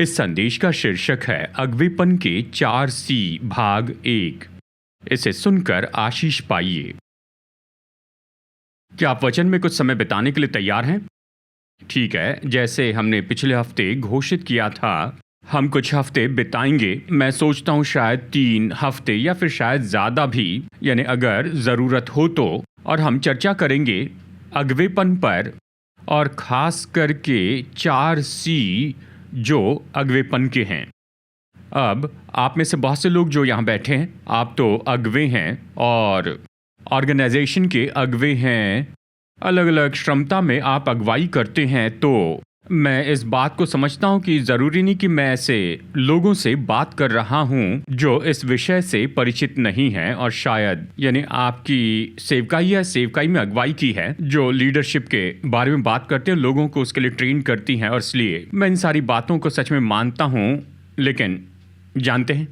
इस संदेश का शीर्षक है अगवेपन के 4C भाग 1। इसे सुनकर आशीष पाइए। क्या आप वचन में कुछ समय बिताने के लिए तैयार हैं? ठीक है, जैसे हमने पिछले हफ्ते घोषित किया था, हम कुछ हफ्ते बिताएंगे। मैं सोचता हूँ शायद 3 हफ्ते या फिर शायद ज़्यादा भी, यानी अगर ज़रूरत हो तो। और हम चर्चा करेंगे अगवेपन पर, और ख़ास करके 4C जो अगवेपन के हैं। अब आप में से बहुत से लोग जो यहाँ बैठे हैं, आप तो अगवे हैं और ऑर्गेनाइजेशन के अगवे हैं, अलग अलग क्षमता में आप अगवाई करते हैं। तो मैं इस बात को समझता हूँ कि ज़रूरी नहीं कि मैं ऐसे लोगों से बात कर रहा हूँ जो इस विषय से परिचित नहीं हैं, और शायद यानी आपकी सेवकाई या सेवकाई में अगवाई की है जो लीडरशिप के बारे में बात करते हैं, लोगों को उसके लिए ट्रेन करती हैं। और इसलिए मैं इन सारी बातों को सच में मानता हूँ। लेकिन जानते हैं,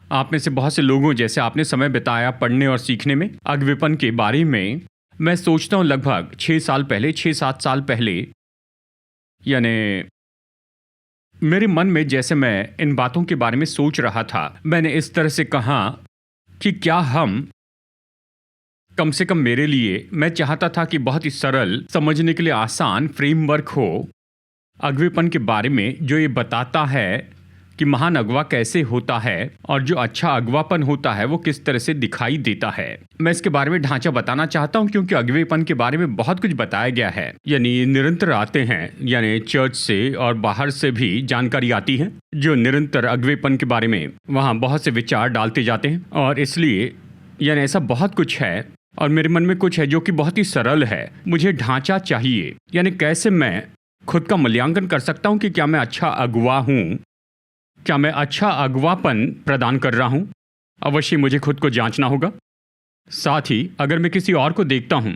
आप में से बहुत से लोगों जैसे आपने समय बिताया पढ़ने और सीखने में अगवेपन के बारे में। मैं सोचता हूँ लगभग 6-7 साल पहले, यानी मेरे मन में जैसे मैं इन बातों के बारे में सोच रहा था, मैंने इस तरह से कहा कि क्या हम, कम से कम मेरे लिए, मैं चाहता था कि बहुत ही सरल, समझने के लिए आसान फ्रेमवर्क हो अगवेपन के बारे में, जो ये बताता है कि महान अगवा कैसे होता है और जो अच्छा अगवापन होता है वो किस तरह से दिखाई देता है। मैं इसके बारे में ढांचा बताना चाहता हूँ क्योंकि अगवेपन के बारे में बहुत कुछ बताया गया है। यानी निरंतर आते हैं, यानी चर्च से और बाहर से भी जानकारी आती है जो निरंतर अगवेपन के बारे में वहाँ बहुत से विचार डालते जाते हैं। और इसलिए यानी ऐसा बहुत कुछ है, और मेरे मन में कुछ है जो कि बहुत ही सरल है। मुझे ढांचा चाहिए, यानी कैसे मैं खुद का मूल्यांकन कर सकता हूँ कि क्या मैं अच्छा अगवा हूँ, क्या मैं अच्छा अगवापन प्रदान कर रहा हूं। अवश्य मुझे खुद को जांचना होगा। साथ ही अगर मैं किसी और को देखता हूं,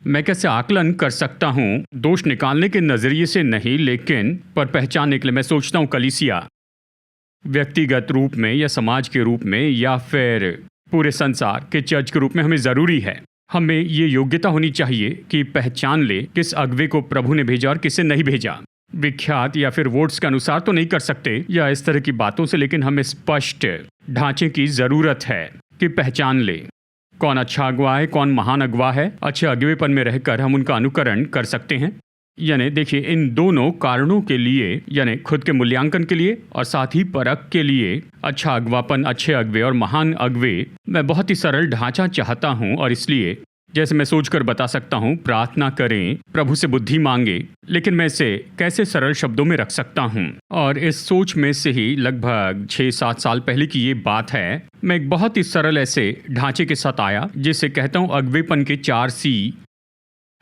मैं कैसे आकलन कर सकता हूं, दोष निकालने के नजरिए से नहीं, लेकिन पर पहचानने के लिए। मैं सोचता हूं कलीसिया व्यक्तिगत रूप में या समाज के रूप में या फिर पूरे संसार के चर्च के रूप में हमें ज़रूरी है, हमें ये योग्यता होनी चाहिए कि पहचान ले किस अगवे को प्रभु ने भेजा और किसे नहीं भेजा। विख्यात या फिर वोट्स के अनुसार तो नहीं कर सकते या इस तरह की बातों से, लेकिन हमें स्पष्ट ढांचे की ज़रूरत है कि पहचान ले कौन अच्छा अगवा है, कौन महान अगवा है। अच्छे अगवेपन में रहकर हम उनका अनुकरण कर सकते हैं। यानी देखिए, इन दोनों कारणों के लिए, यानी खुद के मूल्यांकन के लिए और साथ ही परख के लिए, अच्छा अगवापन, अच्छे अगवे और महान अगवे, मैं बहुत ही सरल ढांचा चाहता हूँ। और इसलिए जैसे मैं सोचकर बता सकता हूँ, प्रार्थना करें, प्रभु से बुद्धि मांगे, लेकिन मैं इसे कैसे सरल शब्दों में रख सकता हूँ। और इस सोच में से ही लगभग 6-7 साल पहले की ये बात है। मैं एक बहुत ही सरल ऐसे ढांचे के साथ आया जिसे कहता हूँ अगवेपन के 4C।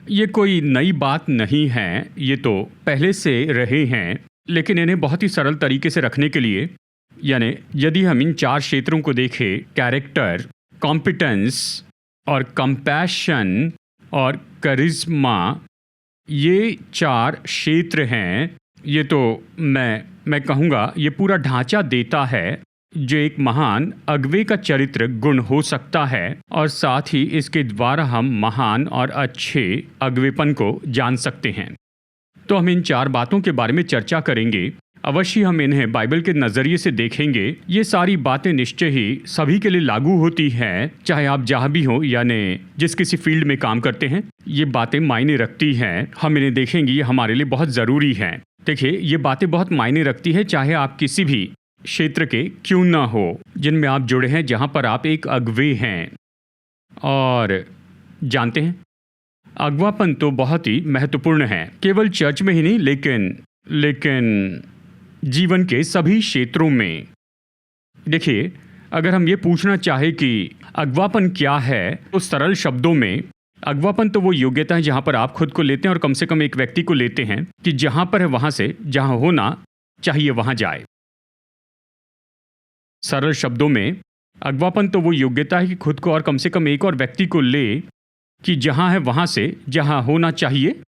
ये कोई नई बात नहीं है, ये तो पहले से रहे हैं, लेकिन इन्हें बहुत ही सरल तरीके से रखने के लिए, यानी यदि हम इन 4 क्षेत्रों को देखें, कैरेक्टर, कॉम्पिटेंस और कंपैशन और करिश्मा, ये 4 क्षेत्र हैं। ये तो मैं कहूँगा ये पूरा ढांचा देता है जो एक महान अगवे का चरित्र गुण हो सकता है, और साथ ही इसके द्वारा हम महान और अच्छे अगवेपन को जान सकते हैं। तो हम इन 4 बातों के बारे में चर्चा करेंगे। अवश्य हम इन्हें बाइबल के नज़रिए से देखेंगे। ये सारी बातें निश्चय ही सभी के लिए लागू होती हैं, चाहे आप जहाँ भी हो, यानी जिस किसी फील्ड में काम करते हैं, ये बातें मायने रखती हैं। हम इन्हें देखेंगे, ये हमारे लिए बहुत ज़रूरी हैं। देखिए, ये बातें बहुत मायने रखती है, चाहे आप किसी भी क्षेत्र के क्यों ना हो जिनमें आप जुड़े हैं, जहाँ पर आप एक अगवे हैं। और जानते हैं, अगवापन तो बहुत ही महत्वपूर्ण है, केवल चर्च में ही नहीं, लेकिन जीवन के सभी क्षेत्रों में। देखिए, अगर हम ये पूछना चाहें कि अगवापन क्या है, तो सरल शब्दों में अगवापन तो वो योग्यता है जहाँ पर आप खुद को लेते हैं और कम से कम एक व्यक्ति को लेते हैं कि जहाँ पर है वहाँ से जहाँ होना चाहिए वहाँ जाए। सरल शब्दों में अगवापन तो वो योग्यता है कि खुद को और कम से कम एक और व्यक्ति को ले कि जहाँ है वहाँ से जहाँ होना चाहिए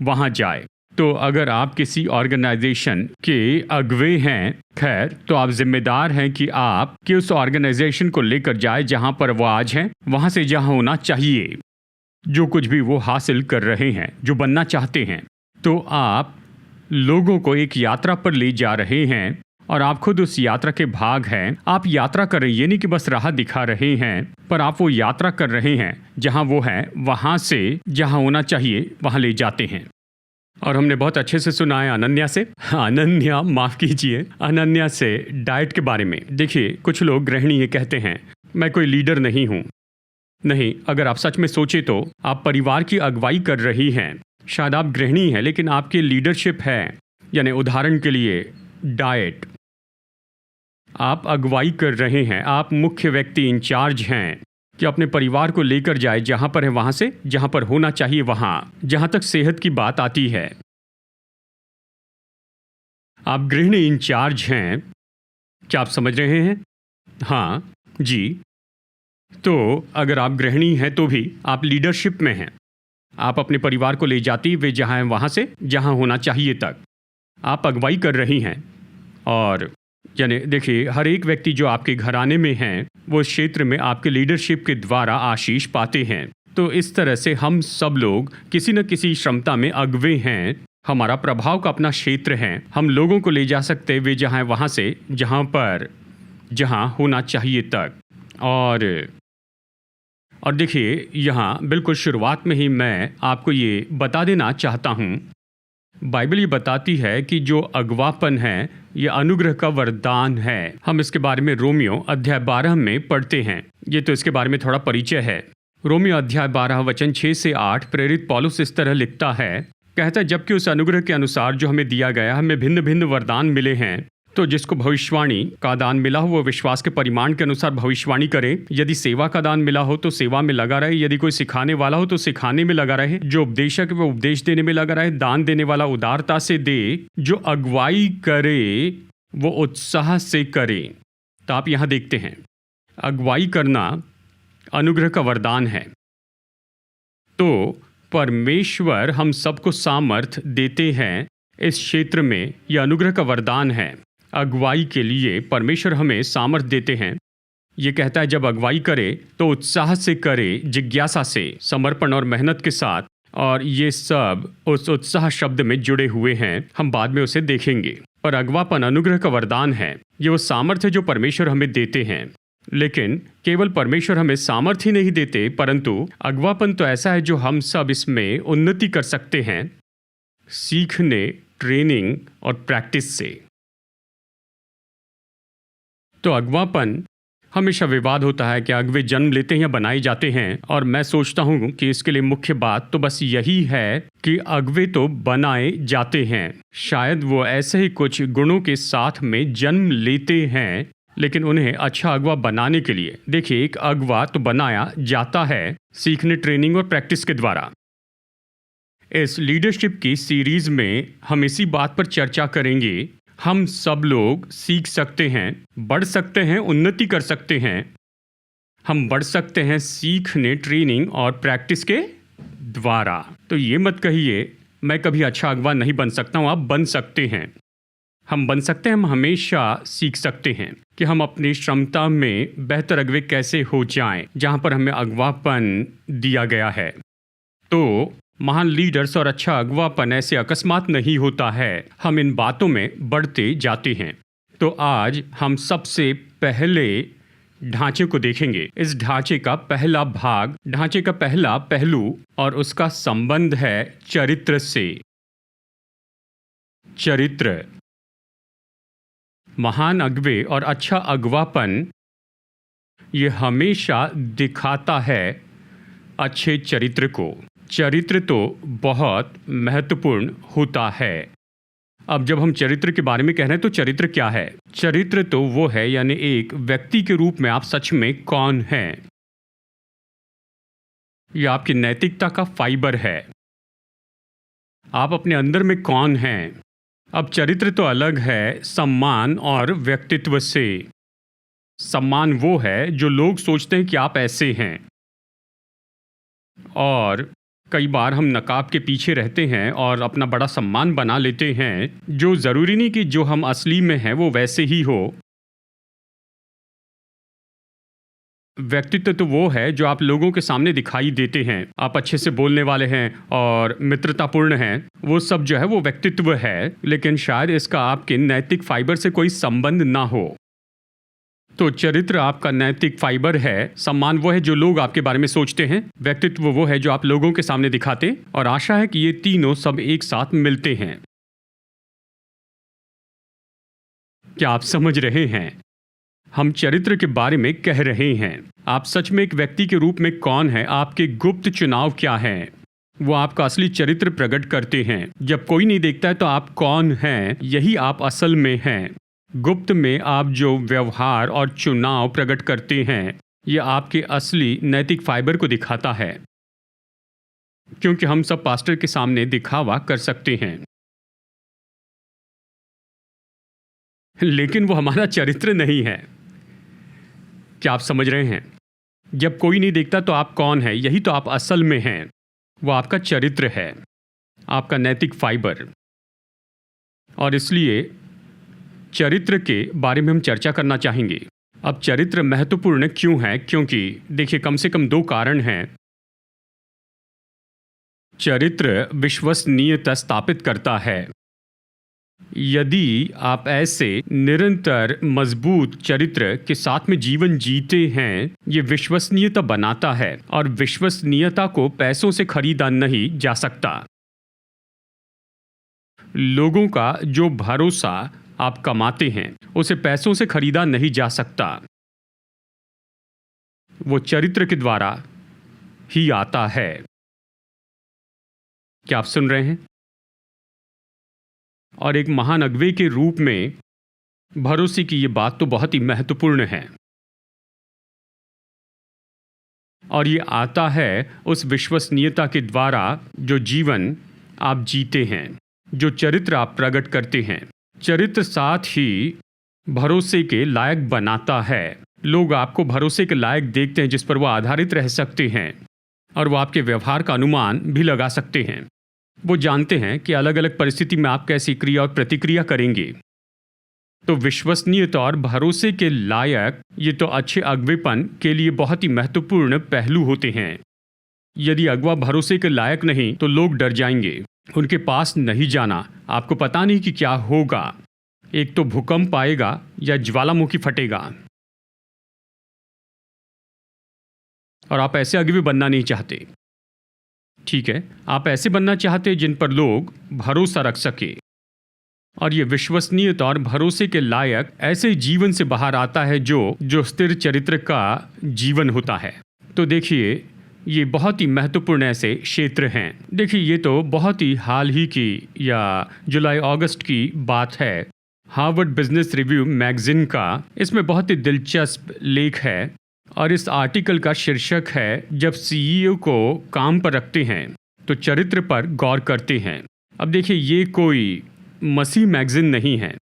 वहाँ जाए। तो अगर आप किसी ऑर्गेनाइजेशन के अगवे हैं, खैर, तो आप जिम्मेदार हैं कि आप कि उस ऑर्गेनाइजेशन को लेकर जाए जहाँ पर वो आज हैं, वहाँ से जहाँ होना चाहिए, जो कुछ भी वो हासिल कर रहे हैं, जो बनना चाहते हैं। तो आप लोगों को एक यात्रा पर ले जा रहे हैं और आप खुद उस यात्रा के भाग हैं। आप यात्रा कर रहे हैं, ये नहीं कि बस राह दिखा रहे हैं, पर आप वो यात्रा कर रहे हैं। जहाँ वो है वहाँ से जहाँ होना चाहिए वहाँ ले जाते हैं। और हमने बहुत अच्छे से सुना है अनन्या से डाइट के बारे में। देखिए, कुछ लोग गृहिणी ये कहते हैं, मैं कोई लीडर नहीं हूँ। नहीं, अगर आप सच में सोचे तो आप परिवार की अगुवाई कर रही हैं। शायद आप गृहिणी हैं लेकिन आपकी लीडरशिप है। यानी उदाहरण के लिए डाइट, आप अगुवाई कर रहे हैं, आप मुख्य व्यक्ति इंचार्ज हैं कि अपने परिवार को लेकर जाए जहाँ पर है वहाँ से जहाँ पर होना चाहिए वहाँ। जहाँ तक सेहत की बात आती है, आप गृहिणी इंचार्ज हैं। क्या आप समझ रहे हैं? हाँ जी। तो अगर आप गृहिणी हैं तो भी आप लीडरशिप में हैं। आप अपने परिवार को ले जाती वे जहाँ हैं वहाँ से जहाँ होना चाहिए तक आप अगुवाई कर रही हैं। और यानी देखिए, हर एक व्यक्ति जो आपके घराने में हैं वो इस क्षेत्र में आपके लीडरशिप के द्वारा आशीष पाते हैं। तो इस तरह से हम सब लोग किसी न किसी क्षमता में अगुवे हैं। हमारा प्रभाव का अपना क्षेत्र है। हम लोगों को ले जा सकते वे जहाँ हैं वहाँ से जहाँ होना चाहिए तक। और देखिए, यहाँ बिल्कुल शुरुआत में ही मैं आपको ये बता देना चाहता हूँ, बाइबल ये बताती है कि जो अगवापन है ये अनुग्रह का वरदान है। हम इसके बारे में रोमियो अध्याय 12 में पढ़ते हैं। ये तो इसके बारे में थोड़ा परिचय है। रोमियो अध्याय 12 वचन 6 से 8 प्रेरित पौलुस इस तरह लिखता है, कहता है, जबकि उस अनुग्रह के अनुसार जो हमें दिया गया, हमें भिन्न भिन्न वरदान मिले हैं। तो जिसको भविष्यवाणी का दान मिला हो वो विश्वास के परिमाण के अनुसार भविष्यवाणी करे। यदि सेवा का दान मिला हो तो सेवा में लगा रहे। यदि कोई सिखाने वाला हो तो सिखाने में लगा रहे। जो उपदेशक है वो उपदेश देने में लगा रहे। दान देने वाला उदारता से दे। जो अगुवाई करे वो उत्साह से करे। तो आप यहाँ देखते हैं, अगुवाई करना अनुग्रह का वरदान है। तो परमेश्वर हम सबको सामर्थ देते हैं इस क्षेत्र में। यह अनुग्रह का वरदान है। अगुवाई के लिए परमेश्वर हमें सामर्थ देते हैं। ये कहता है जब अगुवाई करे तो उत्साह से करे, जिज्ञासा से, समर्पण और मेहनत के साथ। और ये सब उस उत्साह शब्द में जुड़े हुए हैं। हम बाद में उसे देखेंगे। पर अगवापन अनुग्रह का वरदान है। ये वो सामर्थ है जो परमेश्वर हमें देते हैं। लेकिन केवल परमेश्वर हमें सामर्थ ही नहीं देते, परंतु अगवापन तो ऐसा है जो हम सब इसमें उन्नति कर सकते हैं सीखने, ट्रेनिंग और प्रैक्टिस से। तो अगवापन हमेशा विवाद होता है कि अगवे जन्म लेते हैं या बनाए जाते हैं। और मैं सोचता हूँ कि इसके लिए मुख्य बात तो बस यही है कि अगवे तो बनाए जाते हैं। शायद वो ऐसे ही कुछ गुणों के साथ में जन्म लेते हैं, लेकिन उन्हें अच्छा अगवा बनाने के लिए, देखिए, एक अगवा तो बनाया जाता है सीखने, ट्रेनिंग और प्रैक्टिस के द्वारा। इस लीडरशिप की सीरीज में हम इसी बात पर चर्चा करेंगे। हम सब लोग सीख सकते हैं, बढ़ सकते हैं, उन्नति कर सकते हैं। हम बढ़ सकते हैं सीखने, ट्रेनिंग और प्रैक्टिस के द्वारा। तो ये मत कहिए मैं कभी अच्छा अगवा नहीं बन सकता हूँ। आप बन सकते हैं। हम बन सकते हैं। हम हमेशा सीख सकते हैं कि हम अपनी क्षमता में बेहतर अगवे कैसे हो जाएं, जहाँ पर हमें अगवापन दिया गया है। तो महान लीडर्स और अच्छा अगवापन ऐसे अकस्मात नहीं होता है। हम इन बातों में बढ़ते जाते हैं। तो आज हम सबसे पहले ढांचे को देखेंगे। इस ढांचे का पहला भाग, ढांचे का पहला पहलू, और उसका संबंध है चरित्र से। चरित्र, महान अगवे और अच्छा अगवापन ये हमेशा दिखाता है अच्छे चरित्र को। चरित्र तो बहुत महत्वपूर्ण होता है। अब जब हम चरित्र के बारे में कह रहे हैं तो चरित्र क्या है? चरित्र तो वो है, यानी एक व्यक्ति के रूप में आप सच में कौन हैं। यह आपकी नैतिकता का फाइबर है। आप अपने अंदर में कौन हैं। अब चरित्र तो अलग है सम्मान और व्यक्तित्व से। सम्मान वो है जो लोग सोचते हैं कि आप ऐसे हैं, और कई बार हम नकाब के पीछे रहते हैं और अपना बड़ा सम्मान बना लेते हैं, जो ज़रूरी नहीं कि जो हम असली में हैं वो वैसे ही हो। व्यक्तित्व तो वो है जो आप लोगों के सामने दिखाई देते हैं। आप अच्छे से बोलने वाले हैं और मित्रतापूर्ण हैं, वो सब जो है वो व्यक्तित्व है, लेकिन शायद इसका आपके नैतिक फाइबर से कोई संबंध ना हो। तो चरित्र आपका नैतिक फाइबर है, सम्मान वो है जो लोग आपके बारे में सोचते हैं, व्यक्तित्व वो है जो आप लोगों के सामने दिखाते, और आशा है कि ये तीनों सब एक साथ मिलते हैं। क्या आप समझ रहे हैं? हम चरित्र के बारे में कह रहे हैं। आप सच में एक व्यक्ति के रूप में कौन है, आपके गुप्त चुनाव क्या हैं, वो आपका असली चरित्र प्रकट करते हैं। जब कोई नहीं देखता है तो आप कौन हैं, यही आप असल में हैं। गुप्त में आप जो व्यवहार और चुनाव प्रकट करते हैं, यह आपके असली नैतिक फाइबर को दिखाता है। क्योंकि हम सब पास्टर के सामने दिखावा कर सकते हैं, लेकिन वो हमारा चरित्र नहीं है। क्या आप समझ रहे हैं? जब कोई नहीं देखता तो आप कौन है, यही तो आप असल में हैं। वो आपका चरित्र है, आपका नैतिक फाइबर। और इसलिए चरित्र के बारे में हम चर्चा करना चाहेंगे। अब चरित्र महत्वपूर्ण क्यों है? क्योंकि देखिए, कम से कम 2 कारण हैं। चरित्र विश्वसनीयता स्थापित करता है। यदि आप ऐसे निरंतर मजबूत चरित्र के साथ में जीवन जीते हैं, ये विश्वसनीयता बनाता है, और विश्वसनीयता को पैसों से खरीदा नहीं जा सकता। लोगों का जो भरोसा आप कमाते हैं, उसे पैसों से खरीदा नहीं जा सकता। वो चरित्र के द्वारा ही आता है। क्या आप सुन रहे हैं? और एक महान अगुवे के रूप में भरोसे की ये बात तो बहुत ही महत्वपूर्ण है। और ये आता है उस विश्वसनीयता के द्वारा जो जीवन आप जीते हैं, जो चरित्र आप प्रकट करते हैं। चरित्र साथ ही भरोसे के लायक बनाता है। लोग आपको भरोसे के लायक देखते हैं, जिस पर वो आधारित रह सकते हैं, और वो आपके व्यवहार का अनुमान भी लगा सकते हैं। वो जानते हैं कि अलग अलग परिस्थिति में आप कैसी क्रिया और प्रतिक्रिया करेंगे। तो विश्वसनीयता और भरोसे के लायक, ये तो अच्छे अगुवेपन के लिए बहुत ही महत्वपूर्ण पहलू होते हैं। यदि अगुवा भरोसे के लायक नहीं तो लोग डर जाएंगे, उनके पास नहीं जाना। आपको पता नहीं कि क्या होगा, एक तो भूकंप आएगा या ज्वालामुखी फटेगा। और आप ऐसे अगुवे बनना नहीं चाहते, ठीक है? आप ऐसे बनना चाहते जिन पर लोग भरोसा रख सके। और ये विश्वसनीयता और भरोसे के लायक ऐसे जीवन से बाहर आता है जो स्थिर चरित्र का जीवन होता है। तो देखिए, ये बहुत ही महत्वपूर्ण ऐसे क्षेत्र हैं। देखिए, ये तो बहुत ही हाल ही की या जुलाई अगस्त की बात है। हार्वर्ड बिजनेस रिव्यू मैगजीन का इसमें बहुत ही दिलचस्प लेख है, और इस आर्टिकल का शीर्षक है, जब सीईओ को काम पर रखते हैं तो चरित्र पर गौर करते हैं। अब देखिए, ये कोई मसीह मैगजीन नहीं है,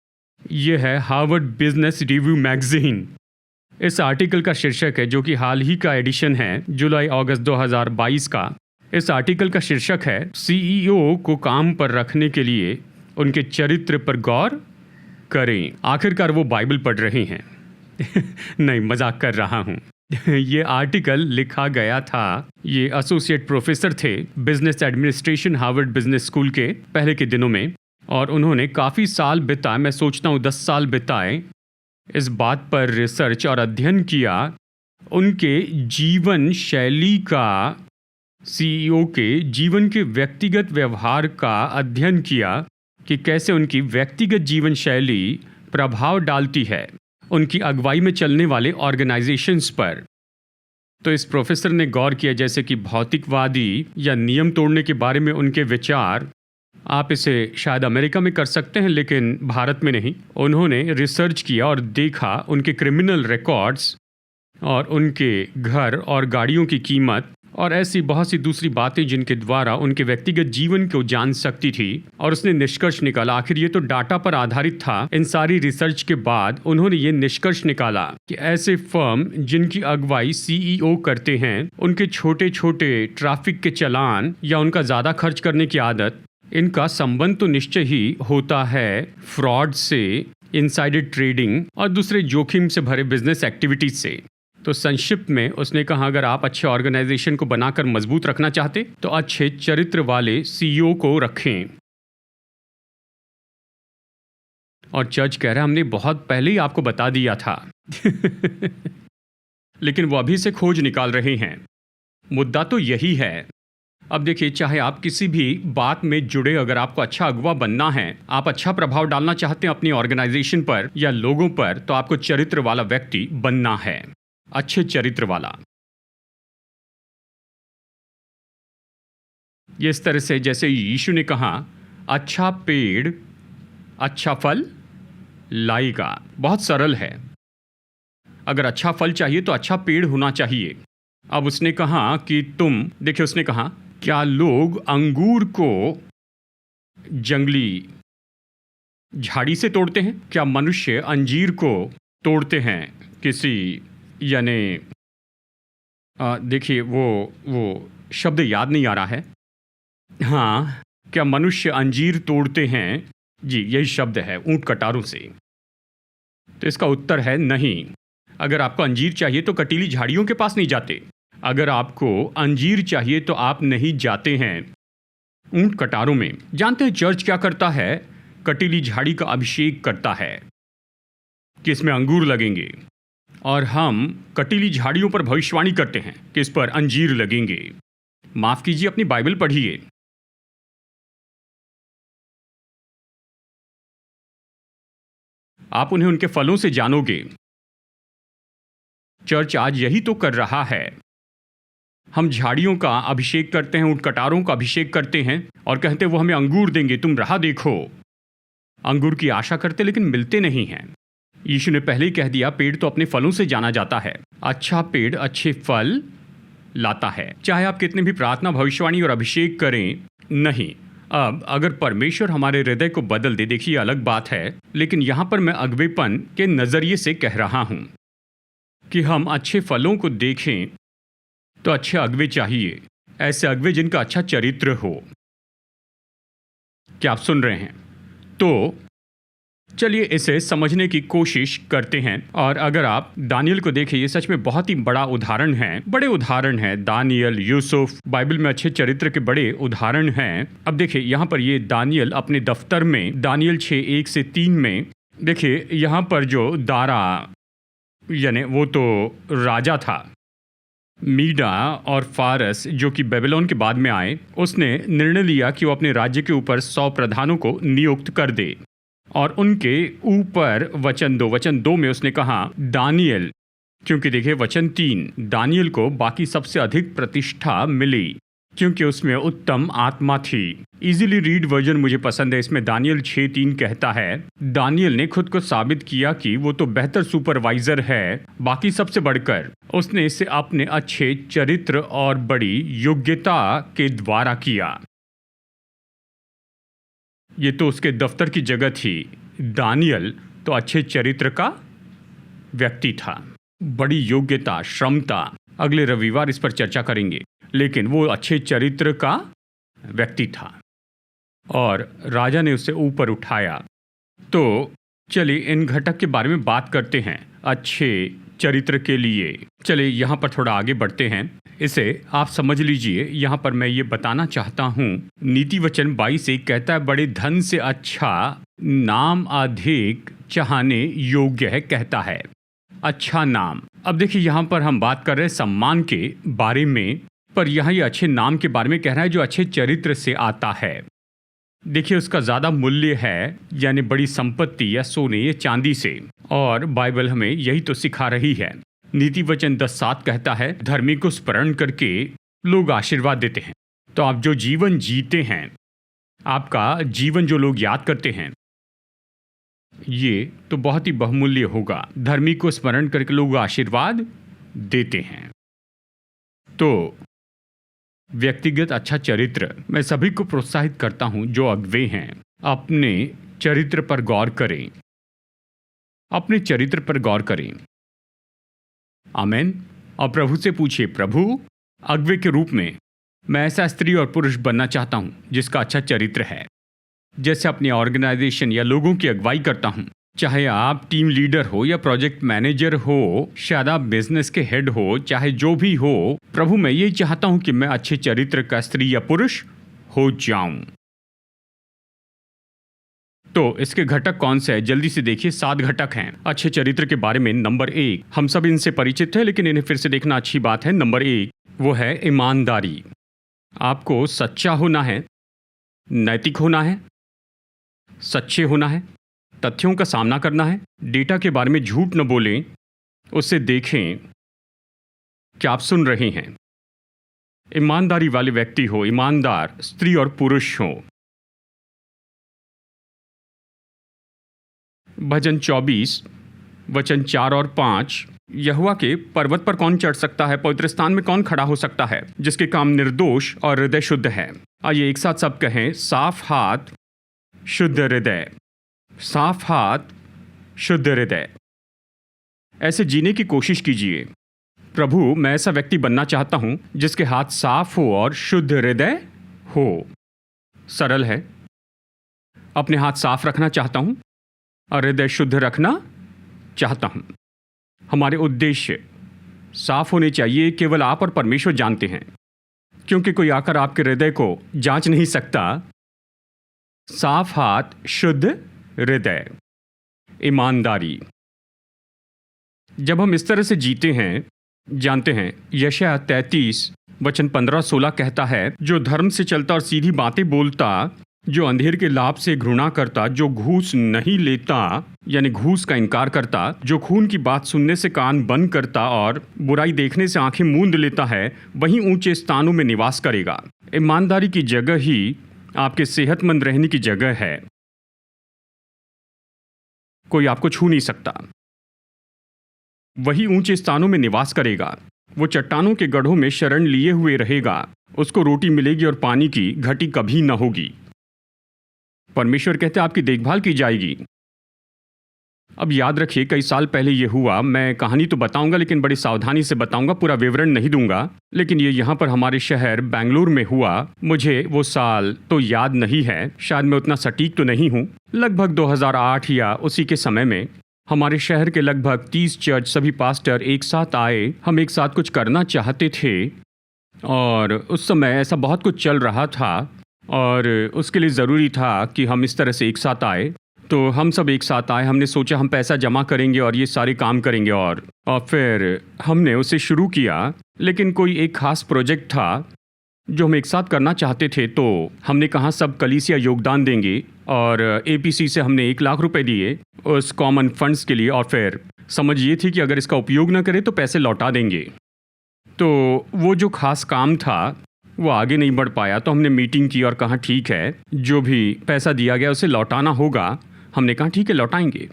ये है हार्वर्ड बिजनेस रिव्यू मैगजीन। इस आर्टिकल का शीर्षक है, जो कि हाल ही का एडिशन है, जुलाई अगस्त 2022 का। इस आर्टिकल का शीर्षक है, सीईओ को काम पर रखने के लिए उनके चरित्र पर गौर करें। आखिरकार वो बाइबल पढ़ रहे हैं। नहीं, मजाक कर रहा हूँ। ये आर्टिकल लिखा गया था, ये एसोसिएट प्रोफेसर थे business administration Harvard business school के पहले के दिनों में, और उन्होंने काफ़ी साल बिताए, मैं सोचता हूँ 10 साल बिताए, इस बात पर रिसर्च और अध्ययन किया, उनके जीवन शैली का, सीईओ के जीवन के व्यक्तिगत व्यवहार का अध्ययन किया कि कैसे उनकी व्यक्तिगत जीवन शैली प्रभाव डालती है उनकी अगुवाई में चलने वाले ऑर्गेनाइजेशंस पर। तो इस प्रोफेसर ने गौर किया, जैसे कि भौतिकवादी या नियम तोड़ने के बारे में उनके विचार, आप इसे शायद अमेरिका में कर सकते हैं लेकिन भारत में नहीं। उन्होंने रिसर्च किया और देखा उनके क्रिमिनल रिकॉर्ड्स और उनके घर और गाड़ियों की कीमत और ऐसी बहुत सी दूसरी बातें जिनके द्वारा उनके व्यक्तिगत जीवन को जान सकती थी। और उसने निष्कर्ष निकाला, आखिर ये तो डाटा पर आधारित था। इन सारी रिसर्च के बाद उन्होंने ये निष्कर्ष निकाला कि ऐसे फर्म जिनकी अगुवाई सीईओ करते हैं, उनके छोटे छोटे ट्रैफिक के चालान या उनका ज़्यादा खर्च करने की आदत, इनका संबंध तो निश्चय ही होता है फ्रॉड से, इनसाइडर ट्रेडिंग और दूसरे जोखिम से भरे बिजनेस एक्टिविटीज से। तो संक्षिप्त में उसने कहा, अगर आप अच्छे ऑर्गेनाइजेशन को बनाकर मजबूत रखना चाहते तो अच्छे चरित्र वाले सीईओ को रखें। और चर्च कह रहा है, हमने बहुत पहले ही आपको बता दिया था। लेकिन वो अभी से खोज निकाल रहे हैं। मुद्दा तो यही है। अब देखिए, चाहे आप किसी भी बात में जुड़े, अगर आपको अच्छा अगुवा बनना है, आप अच्छा प्रभाव डालना चाहते हैं अपनी ऑर्गेनाइजेशन पर या लोगों पर, तो आपको चरित्र वाला व्यक्ति बनना है, अच्छे चरित्र वाला। ये इस तरह से जैसे यीशु ने कहा, अच्छा पेड़ अच्छा फल लाएगा। बहुत सरल है। अगर अच्छा फल चाहिए तो अच्छा पेड़ होना चाहिए। अब उसने कहा कि देखिए, उसने कहा, क्या लोग अंगूर को जंगली झाड़ी से तोड़ते हैं? क्या मनुष्य अंजीर को तोड़ते हैं किसी, यानी देखिए वो शब्द याद नहीं आ रहा है। हाँ, क्या मनुष्य अंजीर तोड़ते हैं? जी, यही शब्द है, ऊंट कटारों से। तो इसका उत्तर है नहीं। अगर आपको अंजीर चाहिए तो कटीली झाड़ियों के पास नहीं जाते। अगर आपको अंजीर चाहिए तो आप नहीं जाते हैं ऊंट कटारों में। जानते हैं चर्च क्या करता है? कटीली झाड़ी का अभिषेक करता है कि इसमें अंगूर लगेंगे, और हम कटीली झाड़ियों पर भविष्यवाणी करते हैं कि इस पर अंजीर लगेंगे। माफ कीजिए, अपनी बाइबल पढ़िए। आप उन्हें उनके फलों से जानोगे। चर्च आज यही तो कर रहा है। हम झाड़ियों का अभिषेक करते हैं, ऊंट कटारों का अभिषेक करते हैं और कहते हैं वो हमें अंगूर देंगे, तुम राह देखो। अंगूर की आशा करते लेकिन मिलते नहीं हैं। यीशु ने पहले ही कह दिया, पेड़ तो अपने फलों से जाना जाता है। अच्छा पेड़ अच्छे फल लाता है, चाहे आप कितने भी प्रार्थना, भविष्यवाणी और अभिषेक करें। नहीं, अब अगर परमेश्वर हमारे हृदय को बदल दे, देखिए अलग बात है, लेकिन यहां पर मैं अगवेपन के नजरिए से कह रहा हूं कि हम अच्छे फलों को देखें तो अच्छे अगवे चाहिए, ऐसे अगवे जिनका अच्छा चरित्र हो। क्या आप सुन रहे हैं? तो चलिए इसे समझने की कोशिश करते हैं। और अगर आप दानियल को देखें, ये सच में बहुत ही बड़ा उदाहरण है, बड़े उदाहरण हैं। दानियल, यूसुफ, बाइबल में अच्छे चरित्र के बड़े उदाहरण हैं। अब देखिए यहाँ पर ये दानियल अपने दफ्तर में, दानियल 6:1-3 में देखिए, यहाँ पर जो दारा, यानी वो तो राजा था, मीडा और फारस जो कि बेबीलोन के बाद में आए, उसने निर्णय लिया कि वो अपने राज्य के ऊपर 100 प्रधानों को नियुक्त कर दे और उनके ऊपर वचन 2 में उसने कहा दानियल, क्योंकि देखिए वचन 3, दानियल को बाकी सबसे अधिक प्रतिष्ठा मिली क्योंकि उसमें उत्तम आत्मा थी। इजीली रीड वर्जन मुझे पसंद है। इसमें दानियल 6:3 कहता है, दानियल ने खुद को साबित किया कि वो तो बेहतर सुपरवाइजर है बाकी सबसे बढ़कर। उसने इसे अपने अच्छे चरित्र और बड़ी योग्यता के द्वारा किया। ये तो उसके दफ्तर की जगह थी। दानियल तो अच्छे चरित्र का व्यक्ति था, बड़ी योग्यता, क्षमता। अगले रविवार इस पर चर्चा करेंगे, लेकिन वो अच्छे चरित्र का व्यक्ति था और राजा ने उसे ऊपर उठाया। तो चलिए इन घटक के बारे में बात करते हैं अच्छे चरित्र के लिए। चलिए यहाँ पर थोड़ा आगे बढ़ते हैं। इसे आप समझ लीजिए। यहाँ पर मैं ये बताना चाहता हूँ, नीति वचन 22 कहता है, बड़े धन से अच्छा नाम अधिक चाहने योग्य है, कहता है अच्छा नाम। अब देखिए यहाँ पर हम बात कर रहे हैं सम्मान के बारे में, पर यहाँ ये अच्छे नाम के बारे में कह रहा है जो अच्छे चरित्र से आता है। देखिए उसका ज़्यादा मूल्य है, यानी बड़ी संपत्ति या सोने या चांदी से, और बाइबल हमें यही तो सिखा रही है। नीति वचन 10:7 कहता है, धर्मी को स्मरण करके लोग आशीर्वाद देते हैं। तो आप जो जीवन जीते हैं, आपका जीवन जो लोग याद करते हैं, ये तो बहुत ही बहुमूल्य होगा। धर्मी को स्मरण करके लोग आशीर्वाद देते हैं। तो व्यक्तिगत अच्छा चरित्र, मैं सभी को प्रोत्साहित करता हूं जो अगवे हैं, अपने चरित्र पर गौर करें, अपने चरित्र पर गौर करें। आमीन। और प्रभु से पूछिए, प्रभु अगवे के रूप में मैं ऐसा स्त्री और पुरुष बनना चाहता हूं जिसका अच्छा चरित्र है। जैसे अपनी ऑर्गेनाइजेशन या लोगों की अगुवाई करता हूं, चाहे आप टीम लीडर हो या प्रोजेक्ट मैनेजर हो, शायद आप बिजनेस के हेड हो, चाहे जो भी हो, प्रभु मैं यही चाहता हूं कि मैं अच्छे चरित्र का स्त्री या पुरुष हो जाऊं। तो इसके घटक कौन से हैं? जल्दी से देखिए, 7 घटक हैं अच्छे चरित्र के बारे में। नंबर 1, हम सब इनसे परिचित हैं लेकिन इन्हें फिर से देखना अच्छी बात है। नंबर 1 वो है ईमानदारी। आपको सच्चा होना है, नैतिक होना है, सच्चे होना है, तथ्यों का सामना करना है, डेटा के बारे में झूठ न बोलें, उसे देखें क्या आप सुन रहे हैं। ईमानदारी वाले व्यक्ति हो, ईमानदार स्त्री और पुरुष हो। भजन 24 वचन 4 और 5, यहोवा के पर्वत पर कौन चढ़ सकता है, पवित्र स्थान में कौन खड़ा हो सकता है, जिसके काम निर्दोष और हृदय शुद्ध है। आइए एक साथ सब कहें, साफ हाथ शुद्ध हृदय। साफ हाथ शुद्ध हृदय। ऐसे जीने की कोशिश कीजिए। प्रभु मैं ऐसा व्यक्ति बनना चाहता हूं जिसके हाथ साफ हो और शुद्ध हृदय हो। सरल है। अपने हाथ साफ रखना चाहता हूं और हृदय शुद्ध रखना चाहता हूं। हमारे उद्देश्य साफ होने चाहिए, केवल आप और परमेश्वर जानते हैं, क्योंकि कोई आकर आपके हृदय को जांच नहीं सकता। साफ हाथ शुद्ध हृदय, ईमानदारी। जब हम इस तरह से जीते हैं, जानते हैं, यशायाह 33 वचन 15-16 कहता है, जो धर्म से चलता और सीधी बातें बोलता, जो अंधेर के लाभ से घृणा करता, जो घूस नहीं लेता यानी घूस का इनकार करता, जो खून की बात सुनने से कान बंद करता और बुराई देखने से आंखें मूंद लेता है, वहीं ऊंचे स्थानों में निवास करेगा। ईमानदारी की जगह ही आपके सेहतमंद रहने की जगह है। कोई आपको छू नहीं सकता। वही ऊंचे स्थानों में निवास करेगा। वो चट्टानों के गढ़ों में शरण लिए हुए रहेगा। उसको रोटी मिलेगी और पानी की घटी कभी न होगी। परमेश्वर कहते आपकी देखभाल की जाएगी। अब याद रखिए, कई साल पहले ये हुआ। मैं कहानी तो बताऊंगा लेकिन बड़ी सावधानी से बताऊंगा, पूरा विवरण नहीं दूंगा। लेकिन ये यहाँ पर हमारे शहर बेंगलुरु में हुआ। मुझे वो साल तो याद नहीं है, शायद मैं उतना सटीक तो नहीं हूँ। लगभग 2008 या उसी के समय में हमारे शहर के लगभग 30 चर्च, सभी पास्टर एक साथ आए। हम एक साथ कुछ करना चाहते थे और उस समय ऐसा बहुत कुछ चल रहा था और उसके लिए ज़रूरी था कि हम इस तरह से एक साथ आए। तो हम सब एक साथ आए। हमने सोचा हम पैसा जमा करेंगे और ये सारे काम करेंगे और फिर हमने उसे शुरू किया। लेकिन कोई एक खास प्रोजेक्ट था जो हम एक साथ करना चाहते थे। तो हमने कहा सब कलीसिया योगदान देंगे और एपीसी से हमने 1 लाख रुपए दिए उस कॉमन फंड्स के लिए। और फिर समझ ये थी कि अगर इसका उपयोग न करें तो पैसे लौटा देंगे। तो वो जो खास काम था वो आगे नहीं बढ़ पाया। तो हमने मीटिंग की और कहा ठीक है, जो भी पैसा दिया गया उसे लौटाना होगा। हमने कहा ठीक है, लौटाएंगे।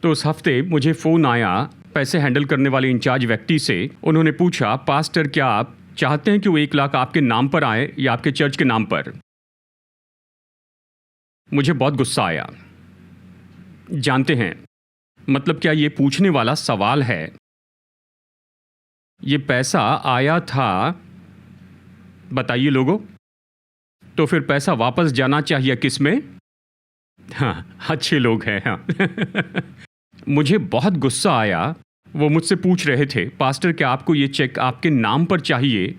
तो उस हफ्ते मुझे फ़ोन आया पैसे हैंडल करने वाले इंचार्ज व्यक्ति से। उन्होंने पूछा, पास्टर क्या आप चाहते हैं कि वो 1 लाख आपके नाम पर आए या आपके चर्च के नाम पर? मुझे बहुत गुस्सा आया। जानते हैं, मतलब क्या ये पूछने वाला सवाल है। ये पैसा आया था, बताइए लोगों, तो फिर पैसा वापस जाना चाहिए किस में? हाँ, अच्छे लोग हैं। हाँ। मुझे बहुत गुस्सा आया। वो मुझसे पूछ रहे थे, पास्टर क्या आपको ये चेक आपके नाम पर चाहिए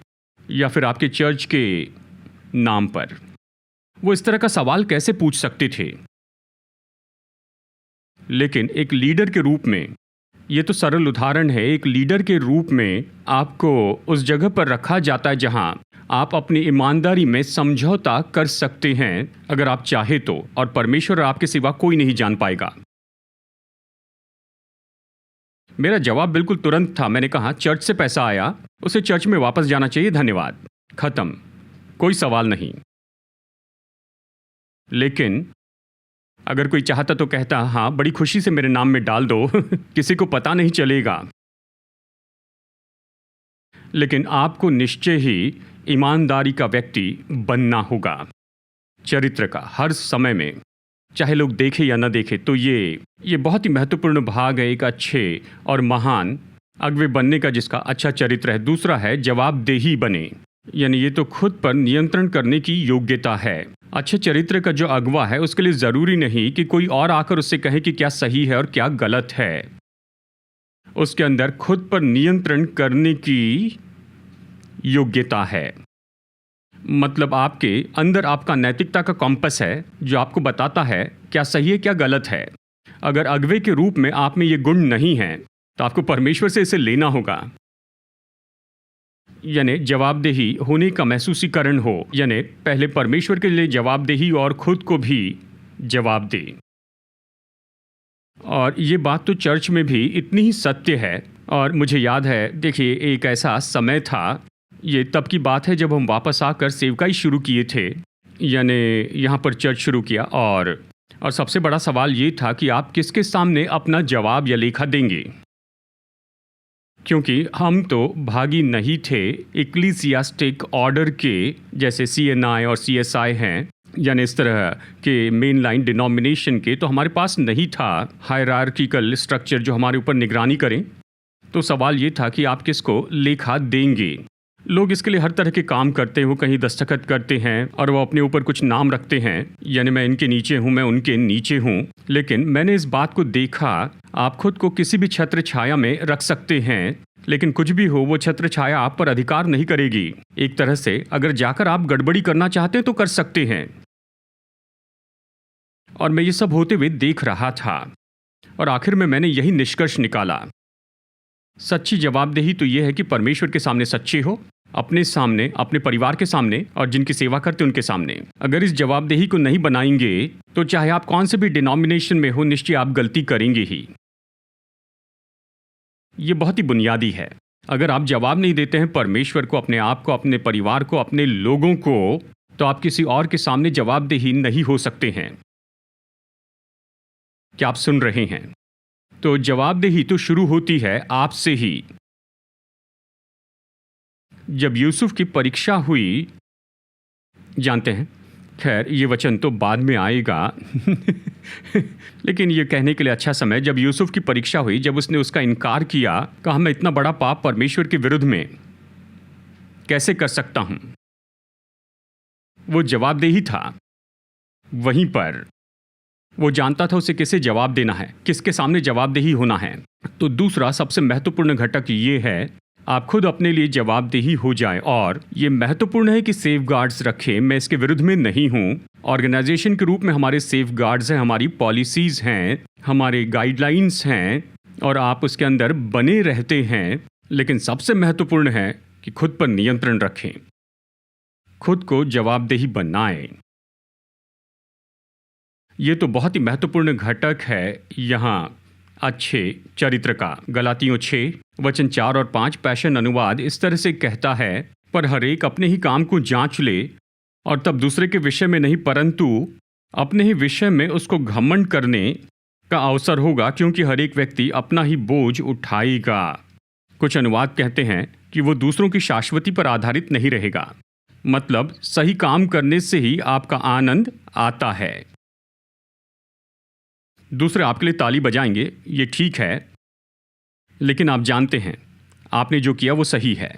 या फिर आपके चर्च के नाम पर? वो इस तरह का सवाल कैसे पूछ सकते थे? लेकिन एक लीडर के रूप में, ये तो सरल उदाहरण है, एक लीडर के रूप में आपको उस जगह पर रखा जाता है जहां आप अपनी ईमानदारी में समझौता कर सकते हैं अगर आप चाहे तो, और परमेश्वर आपके सिवा कोई नहीं जान पाएगा। मेरा जवाब बिल्कुल तुरंत था। मैंने कहा चर्च से पैसा आया, उसे चर्च में वापस जाना चाहिए, धन्यवाद, खत्म, कोई सवाल नहीं। लेकिन अगर कोई चाहता तो कहता हाँ बड़ी खुशी से मेरे नाम में डाल दो, किसी को पता नहीं चलेगा। लेकिन आपको निश्चय ही ईमानदारी का व्यक्ति बनना होगा, चरित्र का, हर समय में, चाहे लोग देखें या न देखें। तो ये बहुत ही महत्वपूर्ण भाग है एक अच्छे और महान अगुवे बनने का, जिसका अच्छा चरित्र है। दूसरा है जवाबदेही बने, यानी ये तो खुद पर नियंत्रण करने की योग्यता है। अच्छे चरित्र का जो अगवा है उसके लिए ज़रूरी नहीं कि कोई और आकर उससे कहे कि क्या सही है और क्या गलत है। उसके अंदर खुद पर नियंत्रण करने की योग्यता है। मतलब आपके अंदर आपका नैतिकता का कॉम्पस है जो आपको बताता है क्या सही है क्या गलत है। अगर अगवे के रूप में आप में ये गुण नहीं है तो आपको परमेश्वर से इसे लेना होगा। यानी जवाबदेही होने का महसूसीकरण हो, यानी पहले परमेश्वर के लिए जवाबदेही और खुद को भी जवाब दे। और ये बात तो चर्च में भी इतनी ही सत्य है। और मुझे याद है, देखिए, एक ऐसा समय था, ये तब की बात है जब हम वापस आकर सेवकाई शुरू किए थे, यानी यहाँ पर चर्च शुरू किया। और सबसे बड़ा सवाल ये था कि आप किसके सामने अपना जवाब या लेखा देंगे, क्योंकि हम तो भागी नहीं थे इक्लीसियास्टिक ऑर्डर के, जैसे CNI और CSI हैं, यानी इस तरह के मेन लाइन डिनोमिनेशन के। तो हमारे पास नहीं था हायरार्किकल स्ट्रक्चर जो हमारे ऊपर निगरानी करें। तो सवाल ये था कि आप किसको लेखा देंगे। लोग इसके लिए हर तरह के काम करते हैं, वो कहीं दस्तखत करते हैं और वो अपने ऊपर कुछ नाम रखते हैं, यानी मैं इनके नीचे हूँ, मैं उनके नीचे हूँ। लेकिन मैंने इस बात को देखा, आप खुद को किसी भी छत्र छाया में रख सकते हैं, लेकिन कुछ भी हो, वो छत्र छाया आप पर अधिकार नहीं करेगी। एक तरह से अगर जाकर आप गड़बड़ी करना चाहते हैं तो कर सकते हैं। और मैं ये सब होते हुए देख रहा था और आखिर में मैंने यही निष्कर्ष निकाला, सच्ची जवाबदेही तो यह है कि परमेश्वर के सामने सच्चे हो, अपने सामने, अपने परिवार के सामने और जिनकी सेवा करते उनके सामने। अगर इस जवाबदेही को नहीं बनाएंगे तो चाहे आप कौन से भी डिनोमिनेशन में हो, निश्चय आप गलती करेंगे ही। ये बहुत ही बुनियादी है। अगर आप जवाब नहीं देते हैं परमेश्वर को, अपने आप को, अपने परिवार को, अपने लोगों को, तो आप किसी और के सामने जवाबदेही नहीं हो सकते हैं। क्या आप सुन रहे हैं? तो जवाबदेही तो शुरू होती है आपसे ही। जब यूसुफ की परीक्षा हुई, जानते हैं, खैर ये वचन तो बाद में आएगा लेकिन ये कहने के लिए अच्छा समय, जब यूसुफ की परीक्षा हुई, जब उसने उसका इनकार किया, कहा मैं इतना बड़ा पाप परमेश्वर के विरुद्ध में कैसे कर सकता हूं। वो जवाबदेही था। वहीं पर वो जानता था उसे किसे जवाब देना है, किसके सामने जवाबदेही होना है। तो दूसरा सबसे महत्वपूर्ण घटक ये है, आप खुद अपने लिए जवाबदेही हो जाए। और ये महत्वपूर्ण है कि सेफगार्ड्स रखें। मैं इसके विरुद्ध में नहीं हूँ। ऑर्गेनाइजेशन के रूप में हमारे सेफगार्ड्स हैं, हमारी पॉलिसीज़ हैं, हमारे गाइडलाइंस हैं और आप उसके अंदर बने रहते हैं। लेकिन सबसे महत्वपूर्ण है कि खुद पर नियंत्रण रखें, खुद को जवाबदेही बनाएं। ये तो बहुत ही महत्वपूर्ण घटक है यहाँ अच्छे चरित्र का। गलातियों 6 वचन 4 और 5 पैशन अनुवाद इस तरह से कहता है, पर हर एक अपने ही काम को जांच ले और तब दूसरे के विषय में नहीं परंतु अपने ही विषय में उसको घमंड करने का अवसर होगा, क्योंकि हर एक व्यक्ति अपना ही बोझ उठाएगा। कुछ अनुवाद कहते हैं कि वो दूसरों की शाश्वती पर आधारित नहीं रहेगा। मतलब सही काम करने से ही आपका आनंद आता है। दूसरे आपके लिए ताली बजाएंगे, ये ठीक है, लेकिन आप जानते हैं आपने जो किया वो सही है,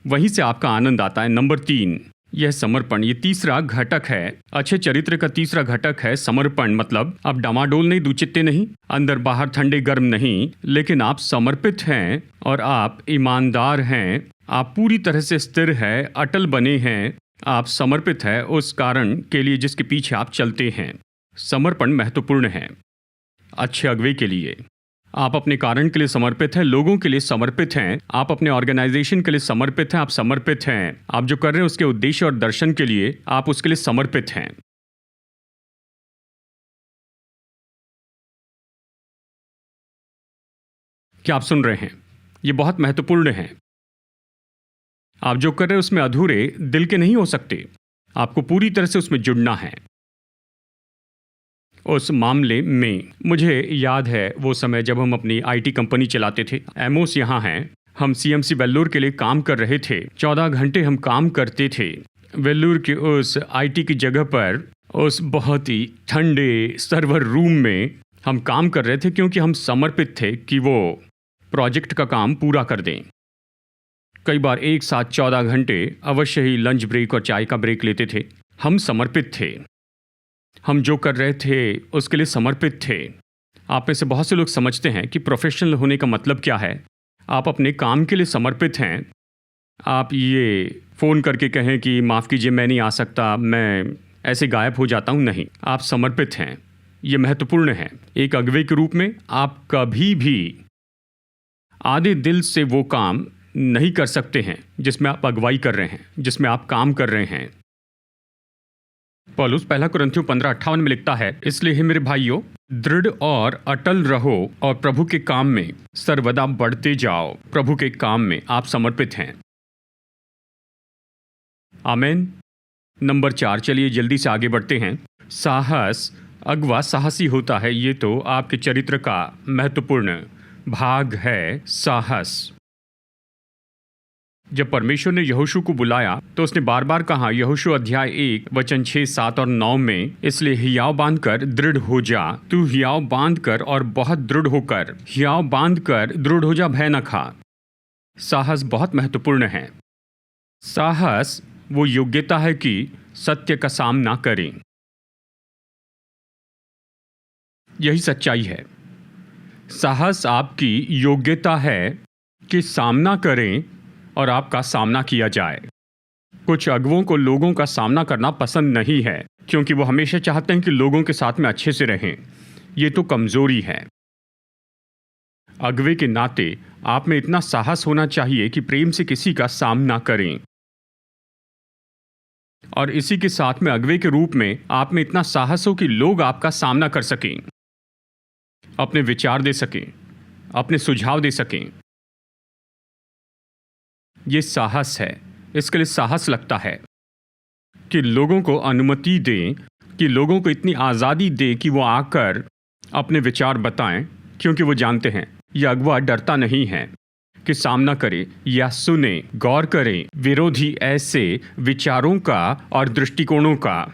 वहीं से आपका आनंद आता है। नंबर 3, यह समर्पण। ये तीसरा घटक है। अच्छे चरित्र का तीसरा घटक है समर्पण। मतलब आप डामाडोल नहीं, दुचित्ते नहीं, अंदर बाहर ठंडे गर्म नहीं, लेकिन आप समर्पित हैं और आप ईमानदार हैं। आप पूरी तरह से स्थिर है, अटल बने हैं। आप समर्पित है उस कारण के लिए जिसके पीछे आप चलते हैं। समर्पण महत्वपूर्ण है अच्छे अगुवे के लिए। आप अपने कारण के लिए समर्पित हैं, लोगों के लिए समर्पित हैं, आप अपने ऑर्गेनाइजेशन के लिए समर्पित हैं, आप समर्पित हैं, आप जो कर रहे हैं उसके उद्देश्य और दर्शन के लिए आप उसके लिए समर्पित हैं। क्या आप सुन रहे हैं? ये बहुत महत्वपूर्ण है। आप जो कर रहे हैं उसमें अधूरे दिल के नहीं हो सकते, आपको पूरी तरह से उसमें जुड़ना है। उस मामले में मुझे याद है वो समय जब हम अपनी आईटी कंपनी चलाते थे। एमोस यहाँ हैं, हम सीएमसी वेल्लोर के लिए काम कर रहे थे। 14 घंटे हम काम करते थे वेल्लोर के उस आईटी की जगह पर, उस बहुत ही ठंडे सर्वर रूम में हम काम कर रहे थे, क्योंकि हम समर्पित थे कि वो प्रोजेक्ट का काम पूरा कर दें। कई बार एक साथ 14 घंटे अवश्य ही लंच ब्रेक और चाय का ब्रेक लेते थे। हम समर्पित थे। हम जो कर रहे थे उसके लिए समर्पित थे। आप में से बहुत से लोग समझते हैं कि प्रोफेशनल होने का मतलब क्या है। आप अपने काम के लिए समर्पित हैं। आप ये फ़ोन करके कहें कि माफ़ कीजिए मैं नहीं आ सकता, मैं ऐसे गायब हो जाता हूँ, नहीं, आप समर्पित हैं। ये महत्वपूर्ण है। एक अगुवे के रूप में आप कभी भी आधे दिल से वो काम नहीं कर सकते हैं जिसमें आप अगुवाई कर रहे हैं, जिसमें आप काम कर रहे हैं। पौलुस पहला कुरिन्थियों 15:58 में लिखता है, इसलिए हे मेरे भाइयों, दृढ़ और अटल रहो और प्रभु के काम में सर्वदा बढ़ते जाओ। प्रभु के काम में आप समर्पित हैं। आमीन। नंबर 4, चलिए जल्दी से आगे बढ़ते हैं। साहस। अगवा साहसी होता है। ये तो आपके चरित्र का महत्वपूर्ण भाग है, साहस। जब परमेश्वर ने यहोशू को बुलाया तो उसने बार बार कहा, यहोशू अध्याय 1 वचन 6, 7 और 9 में, इसलिए हियाव बांधकर दृढ़ हो जा। तू हियाव बांधकर और बहुत दृढ़ होकर, हियाव बांधकर दृढ़ हो जा, भय न खा। साहस बहुत महत्वपूर्ण है। साहस वो योग्यता है कि सत्य का सामना करें। यही सच्चाई है। साहस आपकी योग्यता है कि सामना करें और आपका सामना किया जाए। कुछ अगुवों को लोगों का सामना करना पसंद नहीं है क्योंकि वो हमेशा चाहते हैं कि लोगों के साथ में अच्छे से रहें। ये तो कमजोरी है। अगुवे के नाते आप में इतना साहस होना चाहिए कि प्रेम से किसी का सामना करें, और इसी के साथ में अगुवे के रूप में आप में इतना साहस हो कि लोग आपका सामना कर सकें, अपने विचार दे सकें, अपने सुझाव दे सकें। ये साहस है। इसके लिए साहस लगता है कि लोगों को अनुमति दें, कि लोगों को इतनी आज़ादी दें कि वो आकर अपने विचार बताएं, क्योंकि वो जानते हैं यह अगुवा डरता नहीं है कि सामना करे या सुने, गौर करे विरोधी ऐसे विचारों का और दृष्टिकोणों का,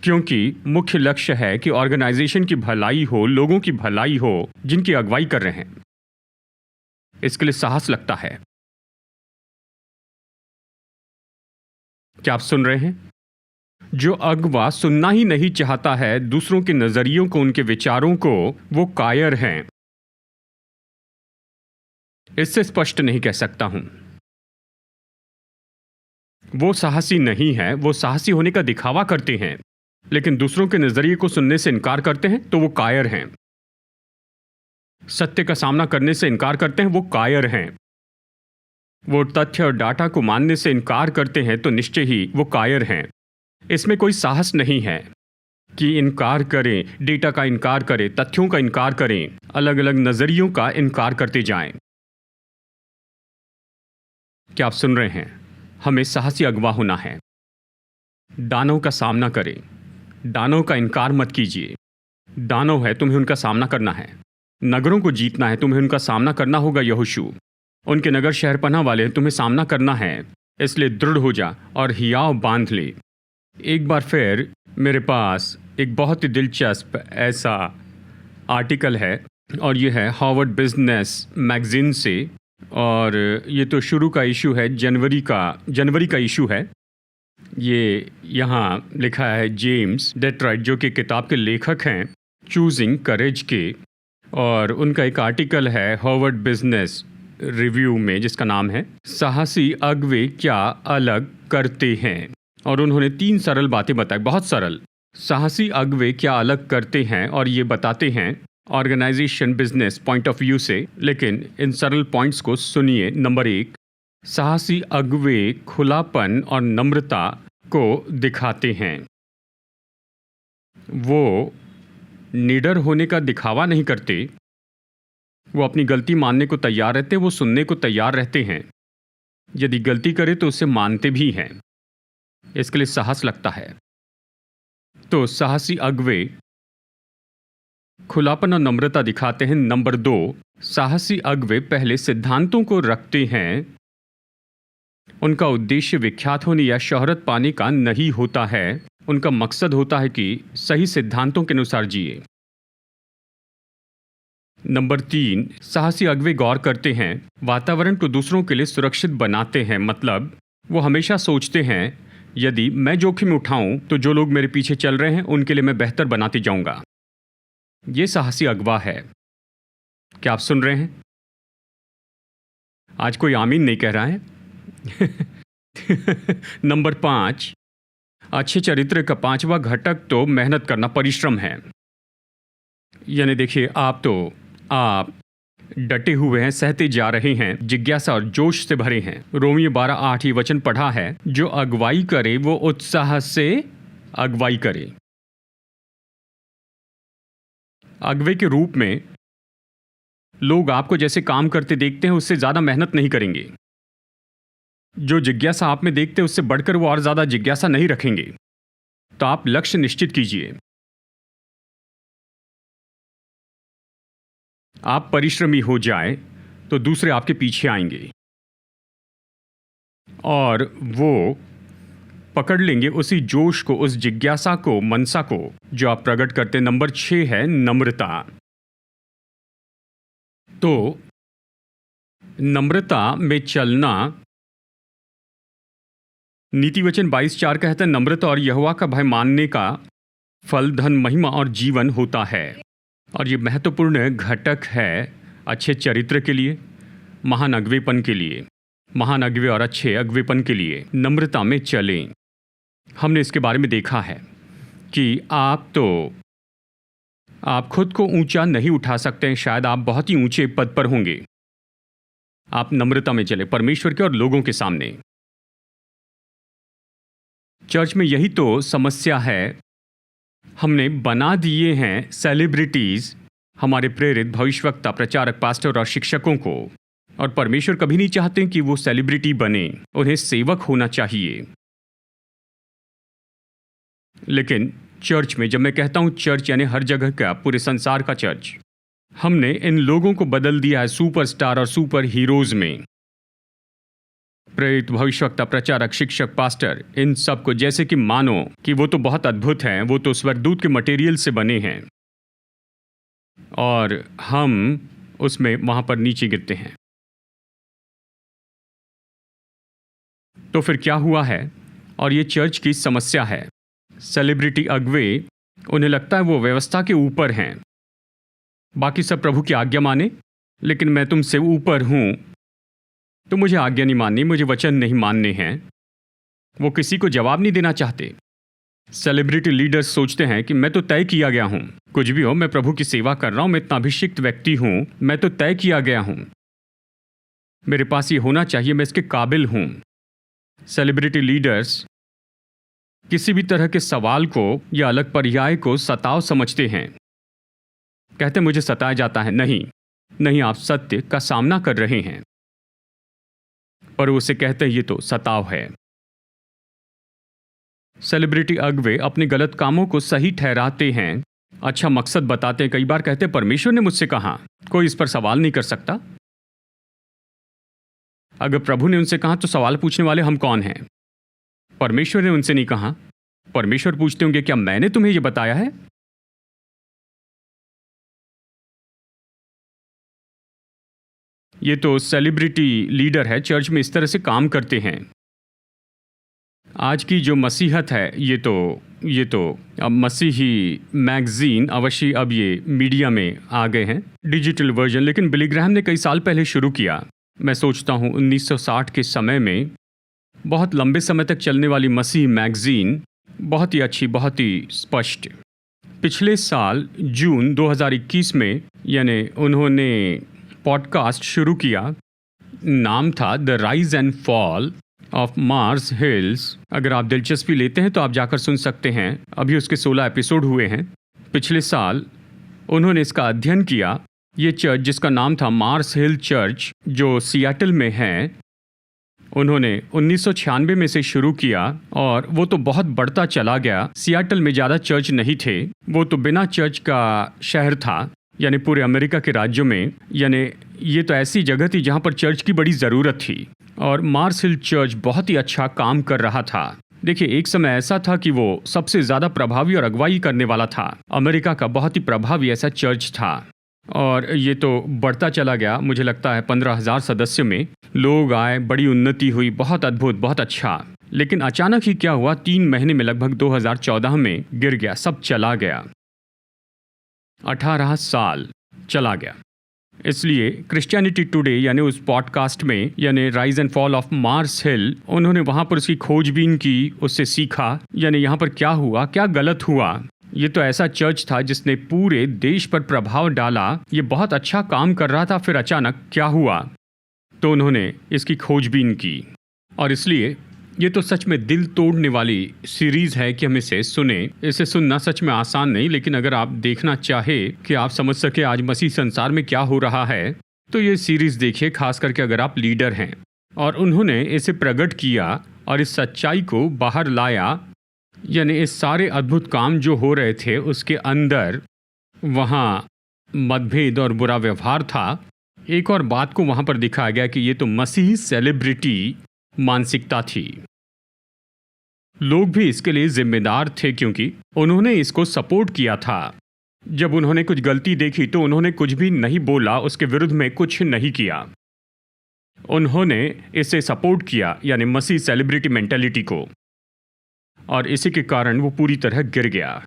क्योंकि मुख्य लक्ष्य है कि ऑर्गेनाइजेशन की भलाई हो, लोगों की भलाई हो जिनकी अगुवाई कर रहे हैं। इसके लिए साहस लगता है। क्या आप सुन रहे हैं? जो अगवा सुनना ही नहीं चाहता है दूसरों के नजरियों को, उनके विचारों को, वो कायर हैं। इससे स्पष्ट नहीं कह सकता हूं। वो साहसी नहीं है। वो साहसी होने का दिखावा करते हैं, लेकिन दूसरों के नजरिए को सुनने से इनकार करते हैं तो वो कायर हैं। सत्य का सामना करने से इनकार करते हैं, वो कायर हैं। वो तथ्य और डाटा को मानने से इनकार करते हैं तो निश्चय ही वो कायर हैं। इसमें कोई साहस नहीं है कि इनकार करें, डेटा का इनकार करें, तथ्यों का इनकार करें, अलग अलग नजरियों का इनकार करते जाएं। क्या आप सुन रहे हैं? हमें साहसी अगवा होना है। दानव का सामना करें। दानव का इनकार मत कीजिए। दानव है, तुम्हें उनका सामना करना है। नगरों को जीतना है, तुम्हें उनका सामना करना होगा। यहोशू, उनके नगर शहरपनाह वाले तुम्हें सामना करना है। इसलिए दृढ़ हो जा और हियाव बांध ले। एक बार फिर मेरे पास एक बहुत ही दिलचस्प ऐसा आर्टिकल है, और ये है हार्वर्ड बिजनेस मैगजीन से, और ये तो शुरू का इशू है, जनवरी का इशू है। ये यहाँ लिखा है जेम्स डेट्राइट, जो कि किताब के लेखक हैं चूजिंग करेज के, और उनका एक आर्टिकल है हार्वर्ड बिजनेस रिव्यू में जिसका नाम है साहसी अगुवे क्या अलग करते हैं। और उन्होंने 3 सरल बातें बताई, बहुत सरल। साहसी अगुवे क्या अलग करते हैं, और ये बताते हैं organisation business point of view से। लेकिन इन सरल पॉइंट्स को सुनिए। नंबर 1, साहसी अगुवे खुलापन और नम्रता को दिखाते हैं। वो निडर होने का दिखावा नहीं करते। वो अपनी गलती मानने को तैयार रहते हैं, वो सुनने को तैयार रहते हैं। यदि गलती करे तो उसे मानते भी हैं। इसके लिए साहस लगता है। तो साहसी अगुवे खुलापन और नम्रता दिखाते हैं। नंबर 2, साहसी अगुवे पहले सिद्धांतों को रखते हैं। उनका उद्देश्य विख्यात होने या शोहरत पाने का नहीं होता है। उनका मकसद होता है कि सही सिद्धांतों के अनुसार जिए। नंबर 3, साहसी अगुवे गौर करते हैं, वातावरण को दूसरों के लिए सुरक्षित बनाते हैं। मतलब वो हमेशा सोचते हैं यदि मैं जोखिम उठाऊं तो जो लोग मेरे पीछे चल रहे हैं उनके लिए मैं बेहतर बनाते जाऊंगा। ये साहसी अगवा है। क्या आप सुन रहे हैं? आज कोई आमीन नहीं कह रहा है। नंबर 5, अच्छे चरित्र का 5वां घटक तो मेहनत करना, परिश्रम है। यानी देखिए, आप डटे हुए हैं, सहते जा रहे हैं, जिज्ञासा और जोश से भरे हैं। रोमियो 12:8 ये वचन पढ़ा है, जो अगुवाई करे वो उत्साह से अगुवाई करे। अगुवे के रूप में लोग आपको जैसे काम करते देखते हैं उससे ज्यादा मेहनत नहीं करेंगे। जो जिज्ञासा आप में देखते हैं उससे बढ़कर वो और ज्यादा जिज्ञासा नहीं रखेंगे। तो आप लक्ष्य निश्चित कीजिए। आप परिश्रमी हो जाए तो दूसरे आपके पीछे आएंगे और वो पकड़ लेंगे उसी जोश को, उस जिज्ञासा को, मनसा को जो आप प्रकट करते हैं। नंबर 6 है नम्रता। तो नम्रता में चलना, नीति वचन 22:4 कहता है, नम्रता और यहोवा का भय मानने का फल धन, महिमा और जीवन होता है। और ये महत्वपूर्ण घटक है अच्छे चरित्र के लिए, महान अगवेपन के लिए, महान अगवे और अच्छे अगवेपन के लिए। नम्रता में चलें। हमने इसके बारे में देखा है कि आप खुद को ऊंचा नहीं उठा सकते हैं, शायद आप बहुत ही ऊंचे पद पर होंगे। आप नम्रता में चले परमेश्वर के और लोगों के सामने। चर्च में यही तो समस्या है। हमने बना दिए हैं सेलिब्रिटीज हमारे प्रेरित भविष्यवक्ता, प्रचारक, पास्टर और शिक्षकों को, और परमेश्वर कभी नहीं चाहते कि वो सेलिब्रिटी बने। उन्हें सेवक होना चाहिए। लेकिन चर्च में, जब मैं कहता हूं चर्च यानी हर जगह का, पूरे संसार का चर्च, हमने इन लोगों को बदल दिया है सुपरस्टार और सुपर हीरोज में। प्रेरित, भविष्यवक्ता, प्रचारक, शिक्षक, पास्टर, इन सब को जैसे कि मानो कि वो तो बहुत अद्भुत हैं, वो तो स्वर्गदूत के मटेरियल से बने हैं, और हम उसमें वहां पर नीचे गिरते हैं। तो फिर क्या हुआ है? और ये चर्च की समस्या है। सेलिब्रिटी अगवे, उन्हें लगता है वो व्यवस्था के ऊपर हैं, बाकी सब प्रभु की आज्ञा माने, लेकिन मैं तुमसे ऊपर हूं तो मुझे आज्ञा नहीं माननी, मुझे वचन नहीं मानने हैं। वो किसी को जवाब नहीं देना चाहते। सेलिब्रिटी लीडर्स सोचते हैं कि मैं तो तय किया गया हूं, कुछ भी हो, मैं प्रभु की सेवा कर रहा हूं, मैं इतना अभिषिक्त व्यक्ति हूं, मैं तो तय किया गया हूं, मेरे पास ये होना चाहिए, मैं इसके काबिल हूं। सेलिब्रिटी लीडर्स किसी भी तरह के सवाल को या अलग पर्याय को सताव समझते हैं। कहते मुझे सताया जाता है। नहीं, आप सत्य का सामना कर रहे हैं, पर उसे कहते हैं ये तो सताव है। सेलिब्रिटी अगवे अपने गलत कामों को सही ठहराते हैं, अच्छा मकसद बताते हैं। कई बार कहते हैं परमेश्वर ने मुझसे कहा, कोई इस पर सवाल नहीं कर सकता। अगर प्रभु ने उनसे कहा तो सवाल पूछने वाले हम कौन हैं? परमेश्वर ने उनसे नहीं कहा। परमेश्वर पूछते होंगे, क्या मैंने तुम्हें यह बताया है? ये तो सेलिब्रिटी लीडर है, चर्च में इस तरह से काम करते हैं। आज की जो मसीहत है, ये तो अब मसीही मैगजीन अवश्य अब ये मीडिया में आ गए हैं, डिजिटल वर्जन। लेकिन बिली ग्राहम ने कई साल पहले शुरू किया। मैं सोचता हूँ 1960 के समय में बहुत लंबे समय तक चलने वाली मसीह मैगजीन, बहुत ही अच्छी, बहुत ही स्पष्ट। पिछले साल जून 2021 में यानी उन्होंने पॉडकास्ट शुरू किया। नाम था the rise and fall of Mars hills. अगर आप दिलचस्पी लेते हैं तो आप जाकर सुन सकते हैं। अभी उसके 16 एपिसोड हुए हैं। पिछले साल उन्होंने इसका अध्ययन किया। ये चर्च जिसका नाम था मार्स हिल चर्च, जो सियाटल में है, उन्होंने 1996 में से शुरू किया और वो तो बहुत बढ़ता चला गया। सियाटल में ज़्यादा चर्च नहीं थे, वो तो बिना चर्च का शहर था, यानी पूरे अमेरिका के राज्यों में, यानी ये तो ऐसी जगह थी जहाँ पर चर्च की बड़ी ज़रूरत थी। और मार्स हिल चर्च बहुत ही अच्छा काम कर रहा था। देखिए, एक समय ऐसा था कि वो सबसे ज़्यादा प्रभावी और अगुवाई करने वाला था। अमेरिका का बहुत ही प्रभावी ऐसा चर्च था। और ये तो बढ़ता चला गया। मुझे लगता है 15,000 सदस्य में लोग आए, बड़ी उन्नति हुई, बहुत अद्भुत, बहुत अच्छा। लेकिन अचानक ही क्या हुआ, 3 महीने में लगभग 2014 में गिर गया, सब चला गया। 18 साल चला गया। इसलिए क्रिश्चियनिटी टुडे यानी उस पॉडकास्ट में, यानी rise and fall of Mars Hill, उन्होंने वहाँ पर उसकी खोजबीन की, उससे सीखा, यानी यहाँ पर क्या हुआ, क्या गलत हुआ। ये तो ऐसा चर्च था जिसने पूरे देश पर प्रभाव डाला, ये बहुत अच्छा काम कर रहा था, फिर अचानक क्या हुआ। तो उन्होंने इसकी खोजबीन की, और इसलिए ये तो सच में दिल तोड़ने वाली सीरीज़ है कि हम इसे सुने। इसे सुनना सच में आसान नहीं, लेकिन अगर आप देखना चाहे कि आप समझ सके आज मसीह संसार में क्या हो रहा है, तो ये सीरीज़ देखिए, खास करके अगर आप लीडर हैं। और उन्होंने इसे प्रकट किया और इस सच्चाई को बाहर लाया, यानी इस सारे अद्भुत काम जो हो रहे थे उसके अंदर वहाँ मतभेद और बुरा व्यवहार था। एक और बात को वहाँ पर दिखाया गया कि ये तो मसीही सेलिब्रिटी मानसिकता थी। लोग भी इसके लिए जिम्मेदार थे क्योंकि उन्होंने इसको सपोर्ट किया था। जब उन्होंने कुछ गलती देखी तो उन्होंने कुछ भी नहीं बोला, उसके विरुद्ध में कुछ नहीं किया। उन्होंने इसे सपोर्ट किया, यानी मसीह सेलिब्रिटी मेंटालिटी को, और इसी के कारण वो पूरी तरह गिर गया।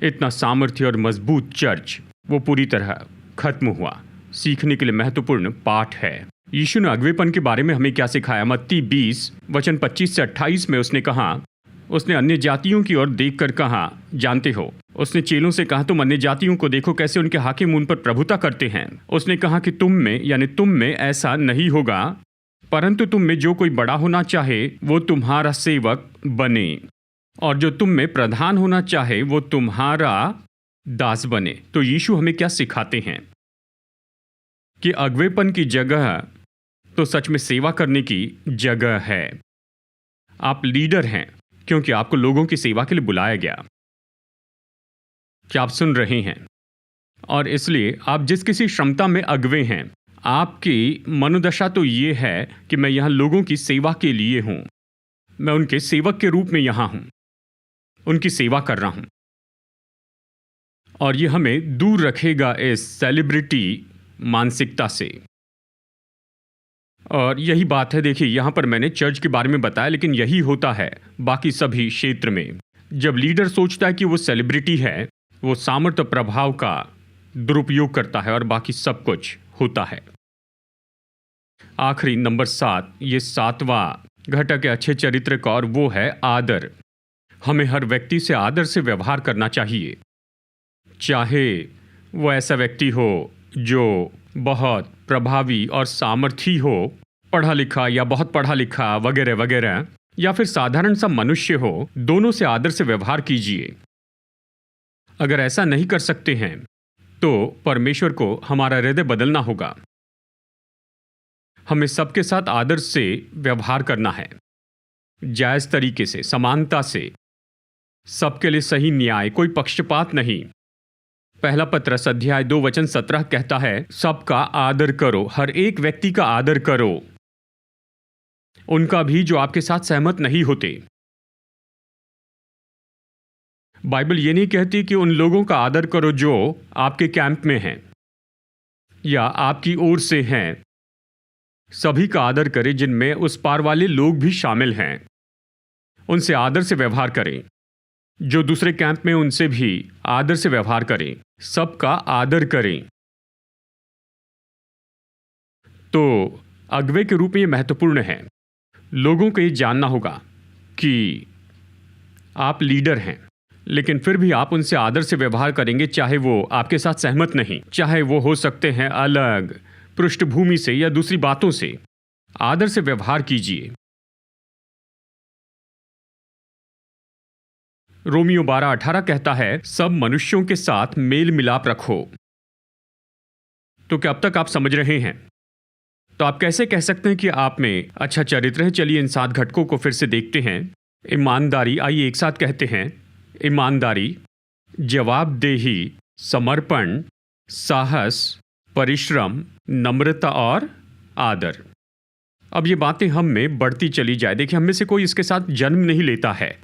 इतना सामर्थ्य और मजबूत चर्च वो पूरी तरह खत्म हुआ। सीखने के लिए महत्वपूर्ण पाठ है। यीशु ने अगवेपन के बारे में हमें क्या सिखाया। मत्ती 20 वचन 25 से 28 में उसने कहा, उसने अन्य जातियों की ओर देखकर कहा, जानते हो, उसने चेलों से कहा, तुम अन्य जातियों को देखो कैसे उनके हाकिम उन पर प्रभुता करते हैं। उसने कहा कि तुम में, यानी तुम में ऐसा नहीं होगा, परंतु तुम में जो कोई बड़ा होना चाहे वो तुम्हारा सेवक बने, और जो तुम में प्रधान होना चाहे वो तुम्हारा दास बने। तो यीशु हमें क्या सिखाते हैं कि अगवेपन की जगह तो सच में सेवा करने की जगह है। आप लीडर हैं क्योंकि आपको लोगों की सेवा के लिए बुलाया गया। क्या आप सुन रहे हैं? और इसलिए आप जिस किसी क्षमता में अगवे हैं, आपकी मनोदशा तो ये है कि मैं यहाँ लोगों की सेवा के लिए हूँ, मैं उनके सेवक के रूप में यहाँ हूँ, उनकी सेवा कर रहा हूँ। और ये हमें दूर रखेगा इस सेलिब्रिटी मानसिकता से। और यही बात है, देखिए यहाँ पर मैंने चर्च के बारे में बताया, लेकिन यही होता है बाकी सभी क्षेत्र में। जब लीडर सोचता है कि वो सेलिब्रिटी है, वो सामर्थ्य प्रभाव का दुरुपयोग करता है और बाकी सब कुछ होता है। आखिरी नंबर 7, ये 7वां घटक है अच्छे चरित्र का, और वो है आदर। हमें हर व्यक्ति से आदर से व्यवहार करना चाहिए, चाहे वो ऐसा व्यक्ति हो जो बहुत प्रभावी और सामर्थी हो, पढ़ा लिखा या बहुत पढ़ा लिखा वगैरह वगैरह, या फिर साधारण सा मनुष्य हो, दोनों से आदर से व्यवहार कीजिए। अगर ऐसा नहीं कर सकते हैं तो परमेश्वर को हमारा हृदय बदलना होगा। हमें सबके साथ आदर से व्यवहार करना है, जायज तरीके से, समानता से, सबके लिए सही न्याय, कोई पक्षपात नहीं। पहला पत्रस अध्याय 2 वचन 17 कहता है, सबका आदर करो, हर एक व्यक्ति का आदर करो, उनका भी जो आपके साथ सहमत नहीं होते। बाइबल ये नहीं कहती कि उन लोगों का आदर करो जो आपके कैंप में हैं या आपकी ओर से हैं। सभी का आदर करें जिनमें उस पार वाले लोग भी शामिल हैं, उनसे आदर से व्यवहार करें। जो दूसरे कैंप में, उनसे भी आदर से व्यवहार करें, सबका आदर करें। तो अगुवे के रूप में यह महत्वपूर्ण है। लोगों को ये जानना होगा कि आप लीडर हैं, लेकिन फिर भी आप उनसे आदर से व्यवहार करेंगे, चाहे वो आपके साथ सहमत नहीं, चाहे वो हो सकते हैं अलग पृष्ठभूमि से या दूसरी बातों से। आदर से व्यवहार कीजिए। रोमियो 12:18 कहता है, सब मनुष्यों के साथ मेल मिलाप रखो। तो क्या अब तक आप समझ रहे हैं? तो आप कैसे कह सकते हैं कि आप में अच्छा चरित्र है? चलिए इन 7 घटकों को फिर से देखते हैं। ईमानदारी, आइए एक साथ कहते हैं। ईमानदारी, जवाबदेही, समर्पण, साहस, परिश्रम, नम्रता और आदर। अब ये बातें हम में बढ़ती चली जाए। देखिए, हम में से कोई इसके साथ जन्म नहीं लेता है,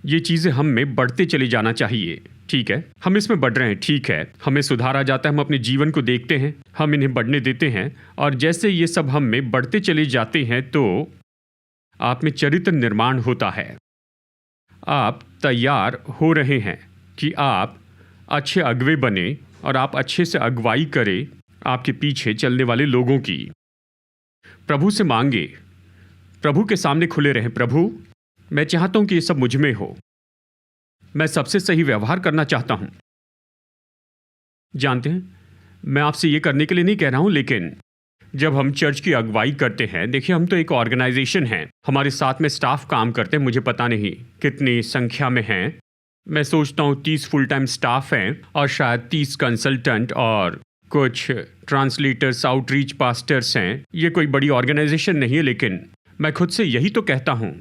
ये चीज़ें हम में बढ़ते चली जाना चाहिए, ठीक है, हम इसमें बढ़ रहे हैं, ठीक है, हमें सुधार आ जाता है, हम अपने जीवन को देखते हैं, हम इन्हें बढ़ने देते हैं, और जैसे ये सब हम में बढ़ते चले जाते हैं तो आप में चरित्र निर्माण होता है। आप तैयार हो रहे हैं कि आप अच्छे अगुवे बने और आप अच्छे से अगुवाई करें आपके पीछे चलने वाले लोगों की। प्रभु से मांगे, प्रभु के सामने खुले रहें, प्रभु मैं चाहता हूं कि ये सब मुझ में हो, मैं सबसे सही व्यवहार करना चाहता हूं। जानते हैं, मैं आपसे ये करने के लिए नहीं कह रहा हूं, लेकिन जब हम चर्च की अगुवाई करते हैं, देखिए हम तो एक ऑर्गेनाइजेशन है, हमारे साथ में स्टाफ काम करते हैं, मुझे पता नहीं कितनी संख्या में हैं, मैं सोचता हूं 30 फुल टाइम स्टाफ हैं और शायद 30 कंसल्टेंट और कुछ ट्रांसलेटर्स, आउटरीच पास्टर्स हैं। ये कोई बड़ी ऑर्गेनाइजेशन नहीं है, लेकिन मैं खुद से यही तो कहता हूं,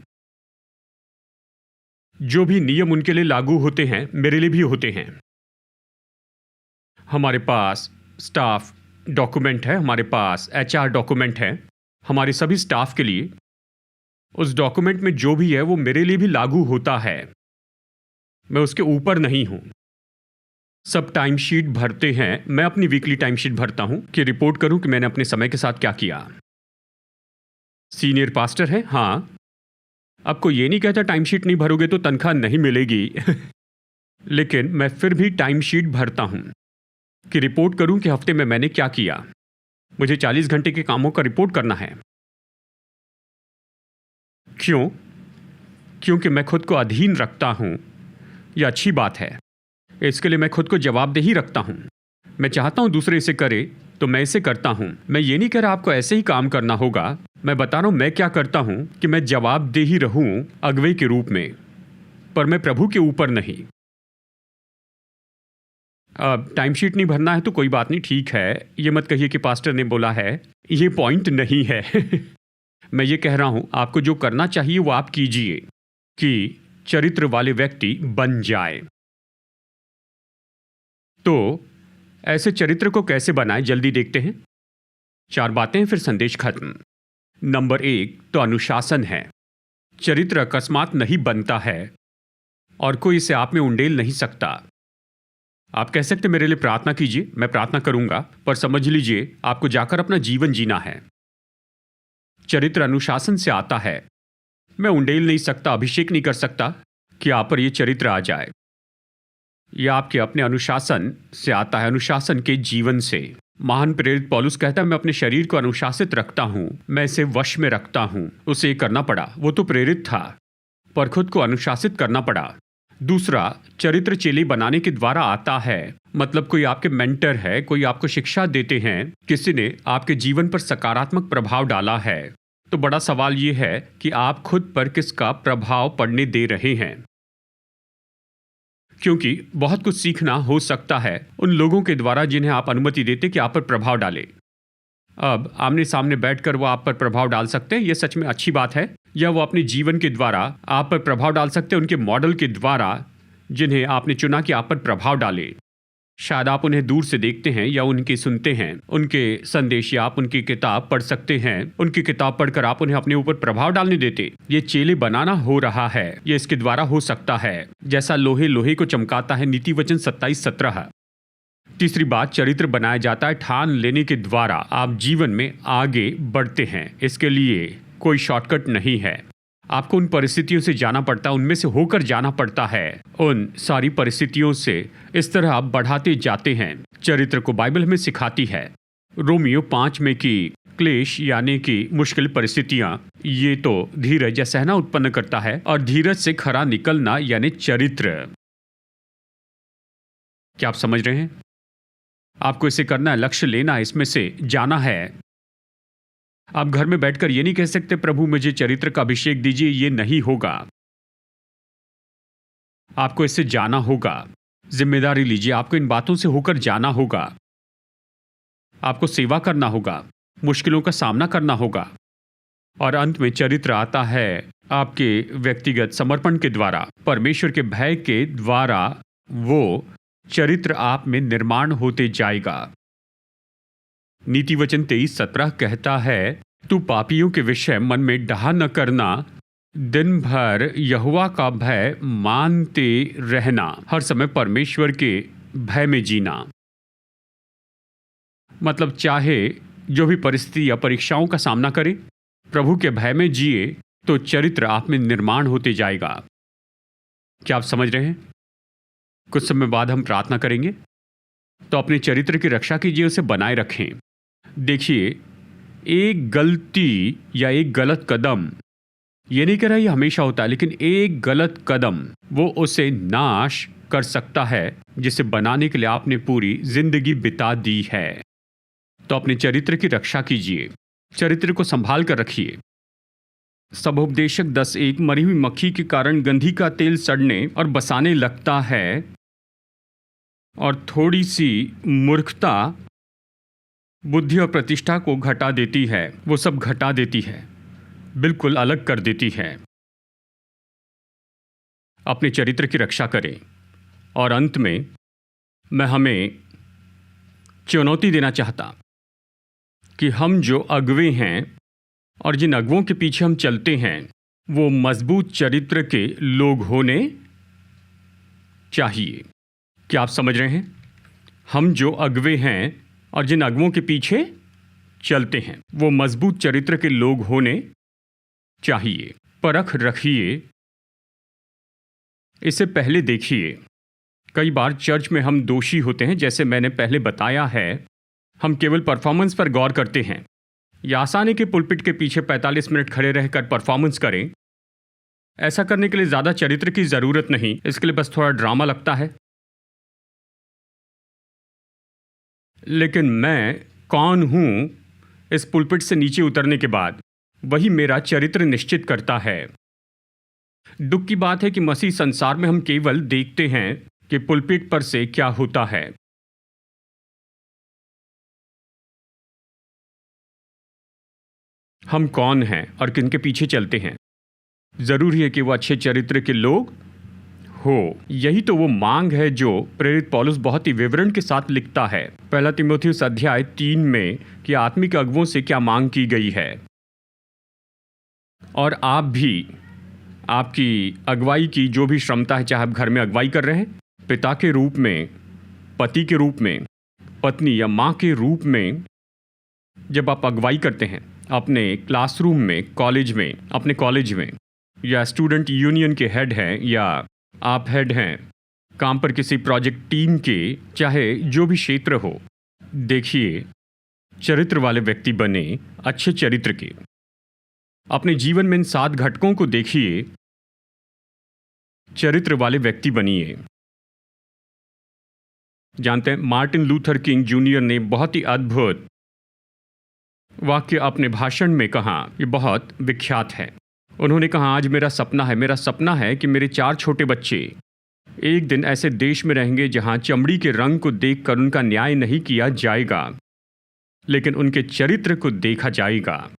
जो भी नियम उनके लिए लागू होते हैं मेरे लिए भी होते हैं। हमारे पास स्टाफ डॉक्यूमेंट है, हमारे पास HR डॉक्यूमेंट है हमारे सभी स्टाफ के लिए। उस डॉक्यूमेंट में जो भी है वो मेरे लिए भी लागू होता है, मैं उसके ऊपर नहीं हूं। सब टाइम शीट भरते हैं, मैं अपनी वीकली टाइम शीट भरता हूं कि रिपोर्ट करूं कि मैंने अपने समय के साथ क्या किया। सीनियर पास्टर है, हाँ, आपको ये नहीं कहता टाइम शीट नहीं भरोगे तो तनख्वाह नहीं मिलेगी लेकिन मैं फिर भी टाइम शीट भरता हूं कि रिपोर्ट करूं कि हफ्ते में मैंने क्या किया। मुझे 40 घंटे के कामों का रिपोर्ट करना है। क्यों? क्योंकि मैं खुद को अधीन रखता हूं। यह अच्छी बात है, इसके लिए मैं खुद को जवाबदेही रखता हूं। मैं चाहता हूं दूसरे इसे करे तो मैं इसे करता हूं। मैं ये नहीं कह रहा आपको ऐसे ही काम करना होगा, मैं बता रहा हूं मैं क्या करता हूं कि मैं जवाबदेही रहूं अगुवे के रूप में, पर मैं प्रभु के ऊपर नहीं। अब टाइम शीट नहीं भरना है तो कोई बात नहीं, ठीक है, ये मत कहिए कि पास्टर ने बोला है, ये पॉइंट नहीं है मैं ये कह रहा हूं आपको जो करना चाहिए वो आप कीजिए कि चरित्र वाले व्यक्ति बन जाए। तो ऐसे चरित्र को कैसे बनाएं, जल्दी देखते हैं। 4 बातें, फिर संदेश खत्म। नंबर 1 तो अनुशासन है। चरित्र अकस्मात नहीं बनता है और कोई इसे आप में उंडेल नहीं सकता। आप कह सकते मेरे लिए प्रार्थना कीजिए, मैं प्रार्थना करूंगा, पर समझ लीजिए आपको जाकर अपना जीवन जीना है। चरित्र अनुशासन से आता है। मैं उंडेल नहीं सकता, अभिषेक नहीं कर सकता कि आप पर यह चरित्र आ जाए। यह आपके अपने अनुशासन से आता है, अनुशासन के जीवन से। महान प्रेरित पौलुस कहता है, मैं अपने शरीर को अनुशासित रखता हूं, मैं इसे वश में रखता हूं। उसे करना पड़ा, वो तो प्रेरित था, पर खुद को अनुशासित करना पड़ा। दूसरा, चरित्र चेले बनाने के द्वारा आता है। मतलब कोई आपके मेंटर है, कोई आपको शिक्षा देते हैं, किसी ने आपके जीवन पर सकारात्मक प्रभाव डाला है। तो बड़ा सवाल यह है कि आप खुद पर किसका प्रभाव पड़ने दे रहे हैं, क्योंकि बहुत कुछ सीखना हो सकता है उन लोगों के द्वारा जिन्हें आप अनुमति देते कि आप पर प्रभाव डालें। अब आमने सामने बैठकर वो आप पर प्रभाव डाल सकते हैं, यह सच में अच्छी बात है, या वो अपने जीवन के द्वारा आप पर प्रभाव डाल सकते हैं, उनके मॉडल के द्वारा जिन्हें आपने चुना कि आप पर प्रभाव डाले। शायद आप उन्हें दूर से देखते हैं या उनके सुनते हैं, उनके संदेश, या आप उनकी किताब पढ़ सकते हैं, उनकी किताब पढ़कर आप उन्हें अपने ऊपर प्रभाव डालने देते। ये चेले बनाना हो रहा है, ये इसके द्वारा हो सकता है, जैसा लोहे लोहे को चमकाता है, नीति वचन 27:17। तीसरी बात, चरित्र बनाया जाता है ठान लेने के द्वारा। आप जीवन में आगे बढ़ते हैं, इसके लिए कोई शॉर्टकट नहीं है। आपको उन परिस्थितियों से जाना पड़ता है, उनमें से होकर जाना पड़ता है। उन सारी परिस्थितियों से इस तरह आप बढ़ाते जाते हैं। चरित्र को बाइबल हमें सिखाती है। रोमियो 5 में की क्लेश यानी कि मुश्किल परिस्थितियां, ये तो धीरज या सहना उत्पन्न करता है, और धीरज से खरा निकलना यानी चरित्र। क्या आप समझ रहे हैं? आपको इसे करना है, लक्ष्य लेना, इसमें से जाना है। आप घर में बैठकर ये नहीं कह सकते प्रभु मुझे चरित्र का अभिषेक दीजिए, ये नहीं होगा। आपको इससे जाना होगा, जिम्मेदारी लीजिए, आपको इन बातों से होकर जाना होगा। आपको सेवा करना होगा, मुश्किलों का सामना करना होगा, और अंत में चरित्र आता है आपके व्यक्तिगत समर्पण के द्वारा, परमेश्वर के भय के द्वारा। वो चरित्र आप में निर्माण होते जाएगा। नीति वचन 23:17 कहता है, तू पापियों के विषय मन में डाह न करना, दिन भर यहोवा का भय मानते रहना, हर समय परमेश्वर के भय में जीना। मतलब चाहे जो भी परिस्थिति या परीक्षाओं का सामना करें, प्रभु के भय में जिए तो चरित्र आप में निर्माण होते जाएगा। क्या आप समझ रहे हैं? कुछ समय बाद हम प्रार्थना करेंगे, तो अपने चरित्र की रक्षा कीजिए, उसे बनाए रखें। देखिए, एक गलती या एक गलत कदम, ये नहीं कह रहा ये हमेशा होता है, लेकिन एक गलत कदम वो उसे नाश कर सकता है जिसे बनाने के लिए आपने पूरी जिंदगी बिता दी है। तो अपने चरित्र की रक्षा कीजिए, चरित्र को संभाल कर रखिए। सबोपदेशक 10:1 मरी हुई मक्खी के कारण गंधी का तेल सड़ने और बसाने लगता है, और थोड़ी सी मूर्खता बुद्धि और प्रतिष्ठा को घटा देती है। वो सब घटा देती है, बिल्कुल अलग कर देती है। अपने चरित्र की रक्षा करें। और अंत में मैं हमें चुनौती देना चाहता कि हम जो अगुवे हैं और जिन अगुवों के पीछे हम चलते हैं, वो मजबूत चरित्र के लोग होने चाहिए। क्या आप समझ रहे हैं? हम जो अगुवे हैं और जिन अगुवों के पीछे चलते हैं, वो मजबूत चरित्र के लोग होने चाहिए। परख रखिए, इसे पहले देखिए। कई बार चर्च में हम दोषी होते हैं, जैसे मैंने पहले बताया है। हम केवल परफॉर्मेंस पर गौर करते हैं। या आसान है कि पुलपिट के पीछे 45 मिनट खड़े रहकर परफॉर्मेंस करें। ऐसा करने के लिए ज़्यादा चरित्र की ज़रूरत नहीं, इसके लिए बस थोड़ा ड्रामा लगता है। लेकिन मैं कौन हूं, इस पुलपिट से नीचे उतरने के बाद वही मेरा चरित्र निश्चित करता है। दुख की बात है कि मसीह संसार में हम केवल देखते हैं कि पुलपिट पर से क्या होता है। हम कौन हैं और किनके पीछे चलते हैं। जरूरी है कि वो अच्छे चरित्र के लोग हो। यही तो वो मांग है जो प्रेरित पौलुस बहुत ही विवरण के साथ लिखता है 1 तीमुथियुस अध्याय 3 में कि आत्मिक अगुवों से क्या मांग की गई है। और आप भी आपकी अगुवाई की जो भी क्षमता है, चाहे आप घर में अगुवाई कर रहे हैं, पिता के रूप में, पति के रूप में, पत्नी या माँ के रूप में, जब आप अगुवाई करते हैं अपने क्लासरूम में, कॉलेज में, अपने कॉलेज में, या स्टूडेंट यूनियन के हेड हैं, या आप हेड हैं काम पर किसी प्रोजेक्ट टीम के, चाहे जो भी क्षेत्र हो, देखिए चरित्र वाले व्यक्ति बने, अच्छे चरित्र के। अपने जीवन में इन 7 घटकों को देखिए, चरित्र वाले व्यक्ति बनिए। जानते हैं, मार्टिन लूथर किंग जूनियर ने बहुत ही अद्भुत वाक्य अपने भाषण में कहा, ये बहुत विख्यात है। उन्होंने कहा, आज मेरा सपना है कि मेरे 4 छोटे बच्चे एक दिन ऐसे देश में रहेंगे जहां चमड़ी के रंग को देखकर उनका न्याय नहीं किया जाएगा, लेकिन उनके चरित्र को देखा जाएगा।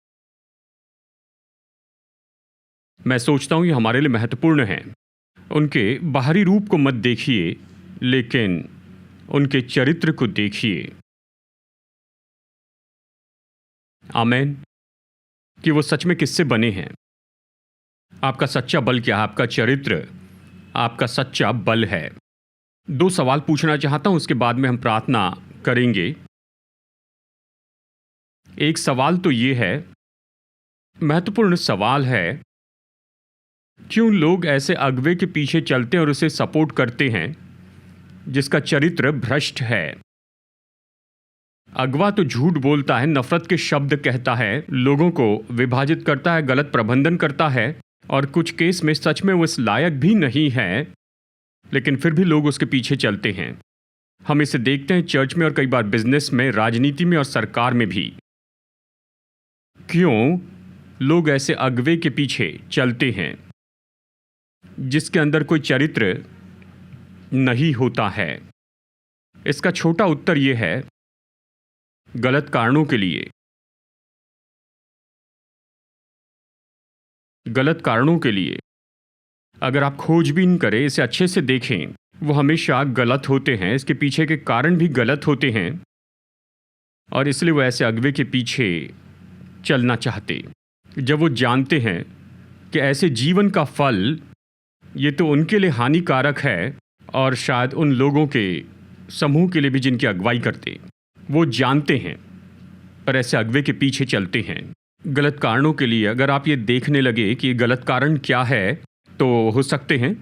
मैं सोचता हूं ये हमारे लिए महत्वपूर्ण है। उनके बाहरी रूप को मत देखिए, लेकिन उनके चरित्र को देखिए। आमेन। कि वो सच में किससे बने हैं। आपका सच्चा बल क्या है? आपका चरित्र आपका सच्चा बल है। 2 सवाल पूछना चाहता हूं, उसके बाद में हम प्रार्थना करेंगे। एक सवाल तो ये है, महत्वपूर्ण सवाल है, क्यों लोग ऐसे अगुवे के पीछे चलते हैं और उसे सपोर्ट करते हैं जिसका चरित्र भ्रष्ट है। अगवा तो झूठ बोलता है, नफरत के शब्द कहता है, लोगों को विभाजित करता है, गलत प्रबंधन करता है, और कुछ केस में सच में वो इस लायक भी नहीं है, लेकिन फिर भी लोग उसके पीछे चलते हैं। हम इसे देखते हैं चर्च में और कई बार बिजनेस में, राजनीति में और सरकार में भी। क्यों लोग ऐसे अगवे के पीछे चलते हैं जिसके अंदर कोई चरित्र नहीं होता है? इसका छोटा उत्तर यह है, गलत कारणों के लिए। गलत कारणों के लिए। अगर आप खोजबीन करें, इसे अच्छे से देखें, वो हमेशा गलत होते हैं। इसके पीछे के कारण भी गलत होते हैं, और इसलिए वो ऐसे अगवे के पीछे चलना चाहते, जब वो जानते हैं कि ऐसे जीवन का फल ये तो उनके लिए हानिकारक है और शायद उन लोगों के समूह के लिए भी जिनकी अगुवाई करते, वो जानते हैं पर ऐसे अगवे के पीछे चलते हैं गलत कारणों के लिए। अगर आप ये देखने लगे कि गलत कारण क्या है, तो हो सकते हैं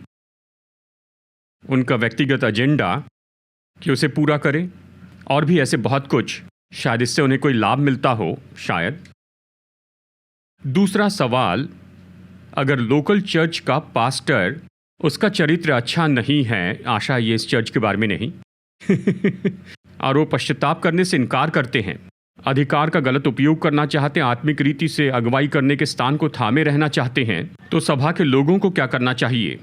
उनका व्यक्तिगत एजेंडा कि उसे पूरा करें, और भी ऐसे बहुत कुछ, शायद इससे उन्हें कोई लाभ मिलता हो शायद। दूसरा सवाल, अगर लोकल चर्च का पास्टर, उसका चरित्र अच्छा नहीं है, आशा ये इस चर्च के बारे में नहीं और वो पश्चाताप करने से इनकार करते हैं, अधिकार का गलत उपयोग करना चाहते हैं, आत्मिक रीति से अगुवाई करने के स्थान को थामे रहना चाहते हैं, तो सभा के लोगों को क्या करना चाहिए?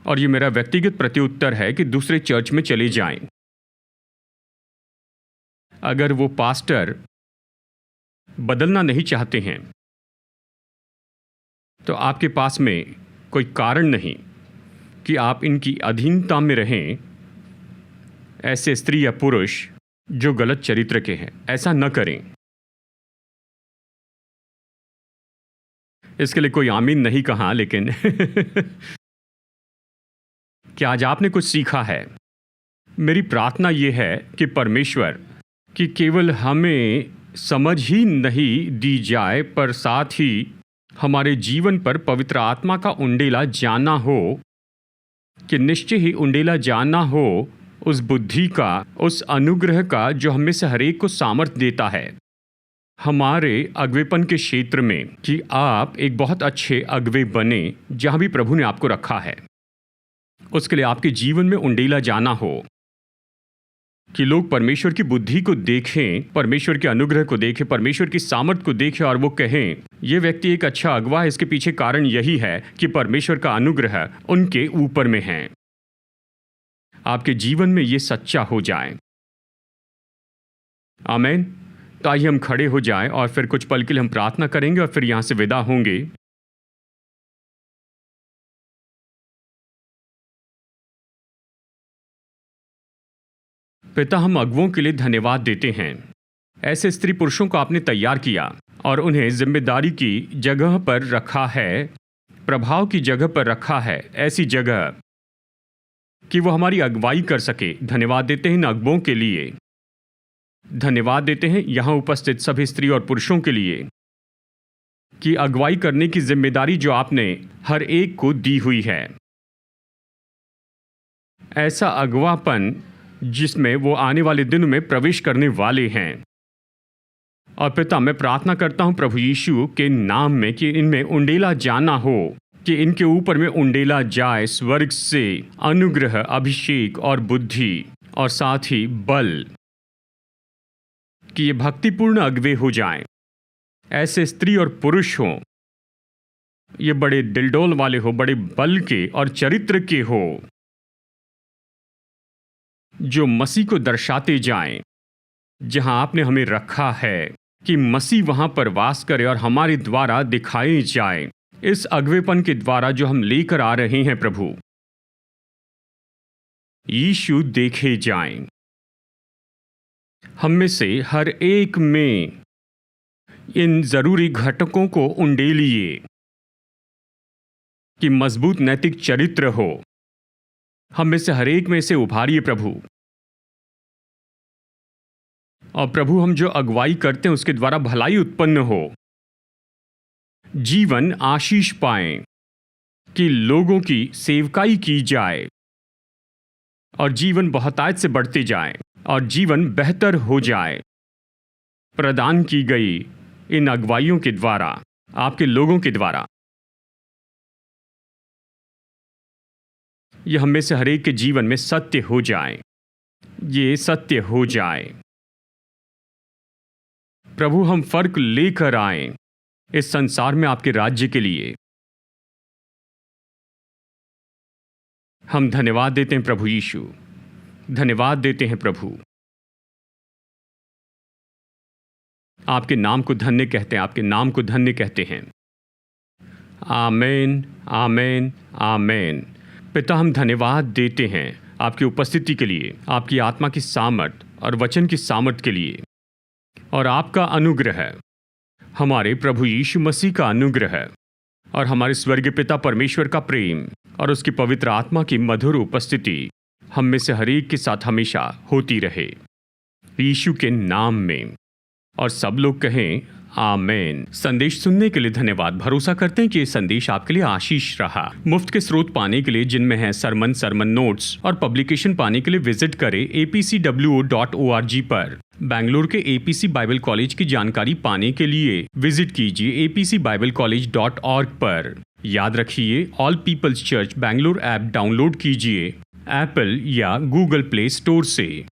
और ये मेरा व्यक्तिगत प्रत्युत्तर है कि दूसरे चर्च में चले जाएं। अगर वो पास्टर बदलना नहीं चाहते हैं तो आपके पास में कोई कारण नहीं कि आप इनकी अधीनता में रहें, ऐसे स्त्री या पुरुष जो गलत चरित्र के हैं। ऐसा न करें। इसके लिए कोई आमीन नहीं कहा, लेकिन क्या आज आपने कुछ सीखा है? मेरी प्रार्थना यह है कि परमेश्वर कि केवल हमें समझ ही नहीं दी जाए, पर साथ ही हमारे जीवन पर पवित्र आत्मा का उंडेला जाना हो, कि निश्चय ही उंडेला जाना हो उस बुद्धि का, उस अनुग्रह का जो हमें से हरेक को सामर्थ्य देता है हमारे अगवेपन के क्षेत्र में, कि आप एक बहुत अच्छे अगवे बने जहां भी प्रभु ने आपको रखा है। उसके लिए आपके जीवन में उंडेला जाना हो कि लोग परमेश्वर की बुद्धि को देखें, परमेश्वर के अनुग्रह को देखें, परमेश्वर की सामर्थ्य को देखें और वो कहें ये व्यक्ति एक अच्छा अगवा है। इसके पीछे कारण यही है कि परमेश्वर का अनुग्रह उनके ऊपर में है। आपके जीवन में ये सच्चा हो जाए। आमीन। तो आइए हम खड़े हो जाएं और फिर कुछ पल के लिए हम प्रार्थना करेंगे और फिर यहां से विदा होंगे। पिता, हम अगुवों के लिए धन्यवाद देते हैं। ऐसे स्त्री पुरुषों को आपने तैयार किया और उन्हें जिम्मेदारी की जगह पर रखा है, प्रभाव की जगह पर रखा है, ऐसी जगह कि वो हमारी अगुवाई कर सके। धन्यवाद देते हैं इन अगुवों के लिए। धन्यवाद देते हैं यहाँ उपस्थित सभी स्त्री और पुरुषों के लिए कि अगुवाई करने की जिम्मेदारी जो आपने हर एक को दी हुई है, ऐसा अगुवापन जिसमें वो आने वाले दिनों में प्रवेश करने वाले हैं। और पिता, मैं प्रार्थना करता हूं प्रभु यीशु के नाम में कि इनमें उंडेला जाना हो, कि इनके ऊपर में उंडेला जाए स्वर्ग से अनुग्रह, अभिषेक और बुद्धि और साथ ही बल, कि ये भक्तिपूर्ण अगवे हो जाएं। ऐसे स्त्री और पुरुष हों, ये बड़े दिलडोल वाले हो, बड़े बल के और चरित्र के हो, जो मसीह को दर्शाते जाएं जहां आपने हमें रखा है, कि मसीह वहां पर वास करे और हमारे द्वारा दिखाए जाए इस अगवेपन के द्वारा जो हम लेकर आ रहे हैं। प्रभु यीशु देखे जाएं। हम में से हर एक में इन जरूरी घटकों को उंडेलिए कि मजबूत नैतिक चरित्र हो। हम में से हर एक में से उभारिए प्रभु। और प्रभु, हम जो अगुवाई करते हैं उसके द्वारा भलाई उत्पन्न हो, जीवन आशीष पाएं, कि लोगों की सेवकाई की जाए और जीवन बहुतायत से बढ़ते जाए और जीवन बेहतर हो जाए, प्रदान की गई इन अगुवाइयों के द्वारा, आपके लोगों के द्वारा। यह हम में से हर एक के जीवन में सत्य हो जाए, ये सत्य हो जाए। प्रभु, हम फर्क लेकर आएं इस संसार में आपके राज्य के लिए। हम धन्यवाद देते हैं प्रभु यीशु, धन्यवाद देते हैं प्रभु। आपके नाम को धन्य कहते हैं, आपके नाम को धन्य कहते हैं। आमीन, आमीन, आमीन। पिता, हम धन्यवाद देते हैं आपकी उपस्थिति के लिए, आपकी आत्मा की सामर्थ और वचन की सामर्थ के लिए, और आपका अनुग्रह, हमारे प्रभु यीशु मसीह का अनुग्रह और हमारे स्वर्गीय पिता परमेश्वर का प्रेम और उसकी पवित्र आत्मा की मधुर उपस्थिति हम में से हर एक के साथ हमेशा होती रहे, यीशु के नाम में। और सब लोग कहें आमेन। संदेश सुनने के लिए धन्यवाद। भरोसा करते हैं कि ये संदेश आपके लिए आशीष रहा। मुफ्त के स्रोत पाने के लिए, जिनमें है सरमन नोट्स और पब्लिकेशन, पाने के लिए विजिट करें apcwo.org पर। बैंगलोर के एपीसी बाइबल कॉलेज की जानकारी पाने के लिए विजिट कीजिए apcbiblecollege.org पर। याद रखिए, All Peoples Church Bangalore app download कीजिए एप्पल या गूगल प्ले स्टोर से।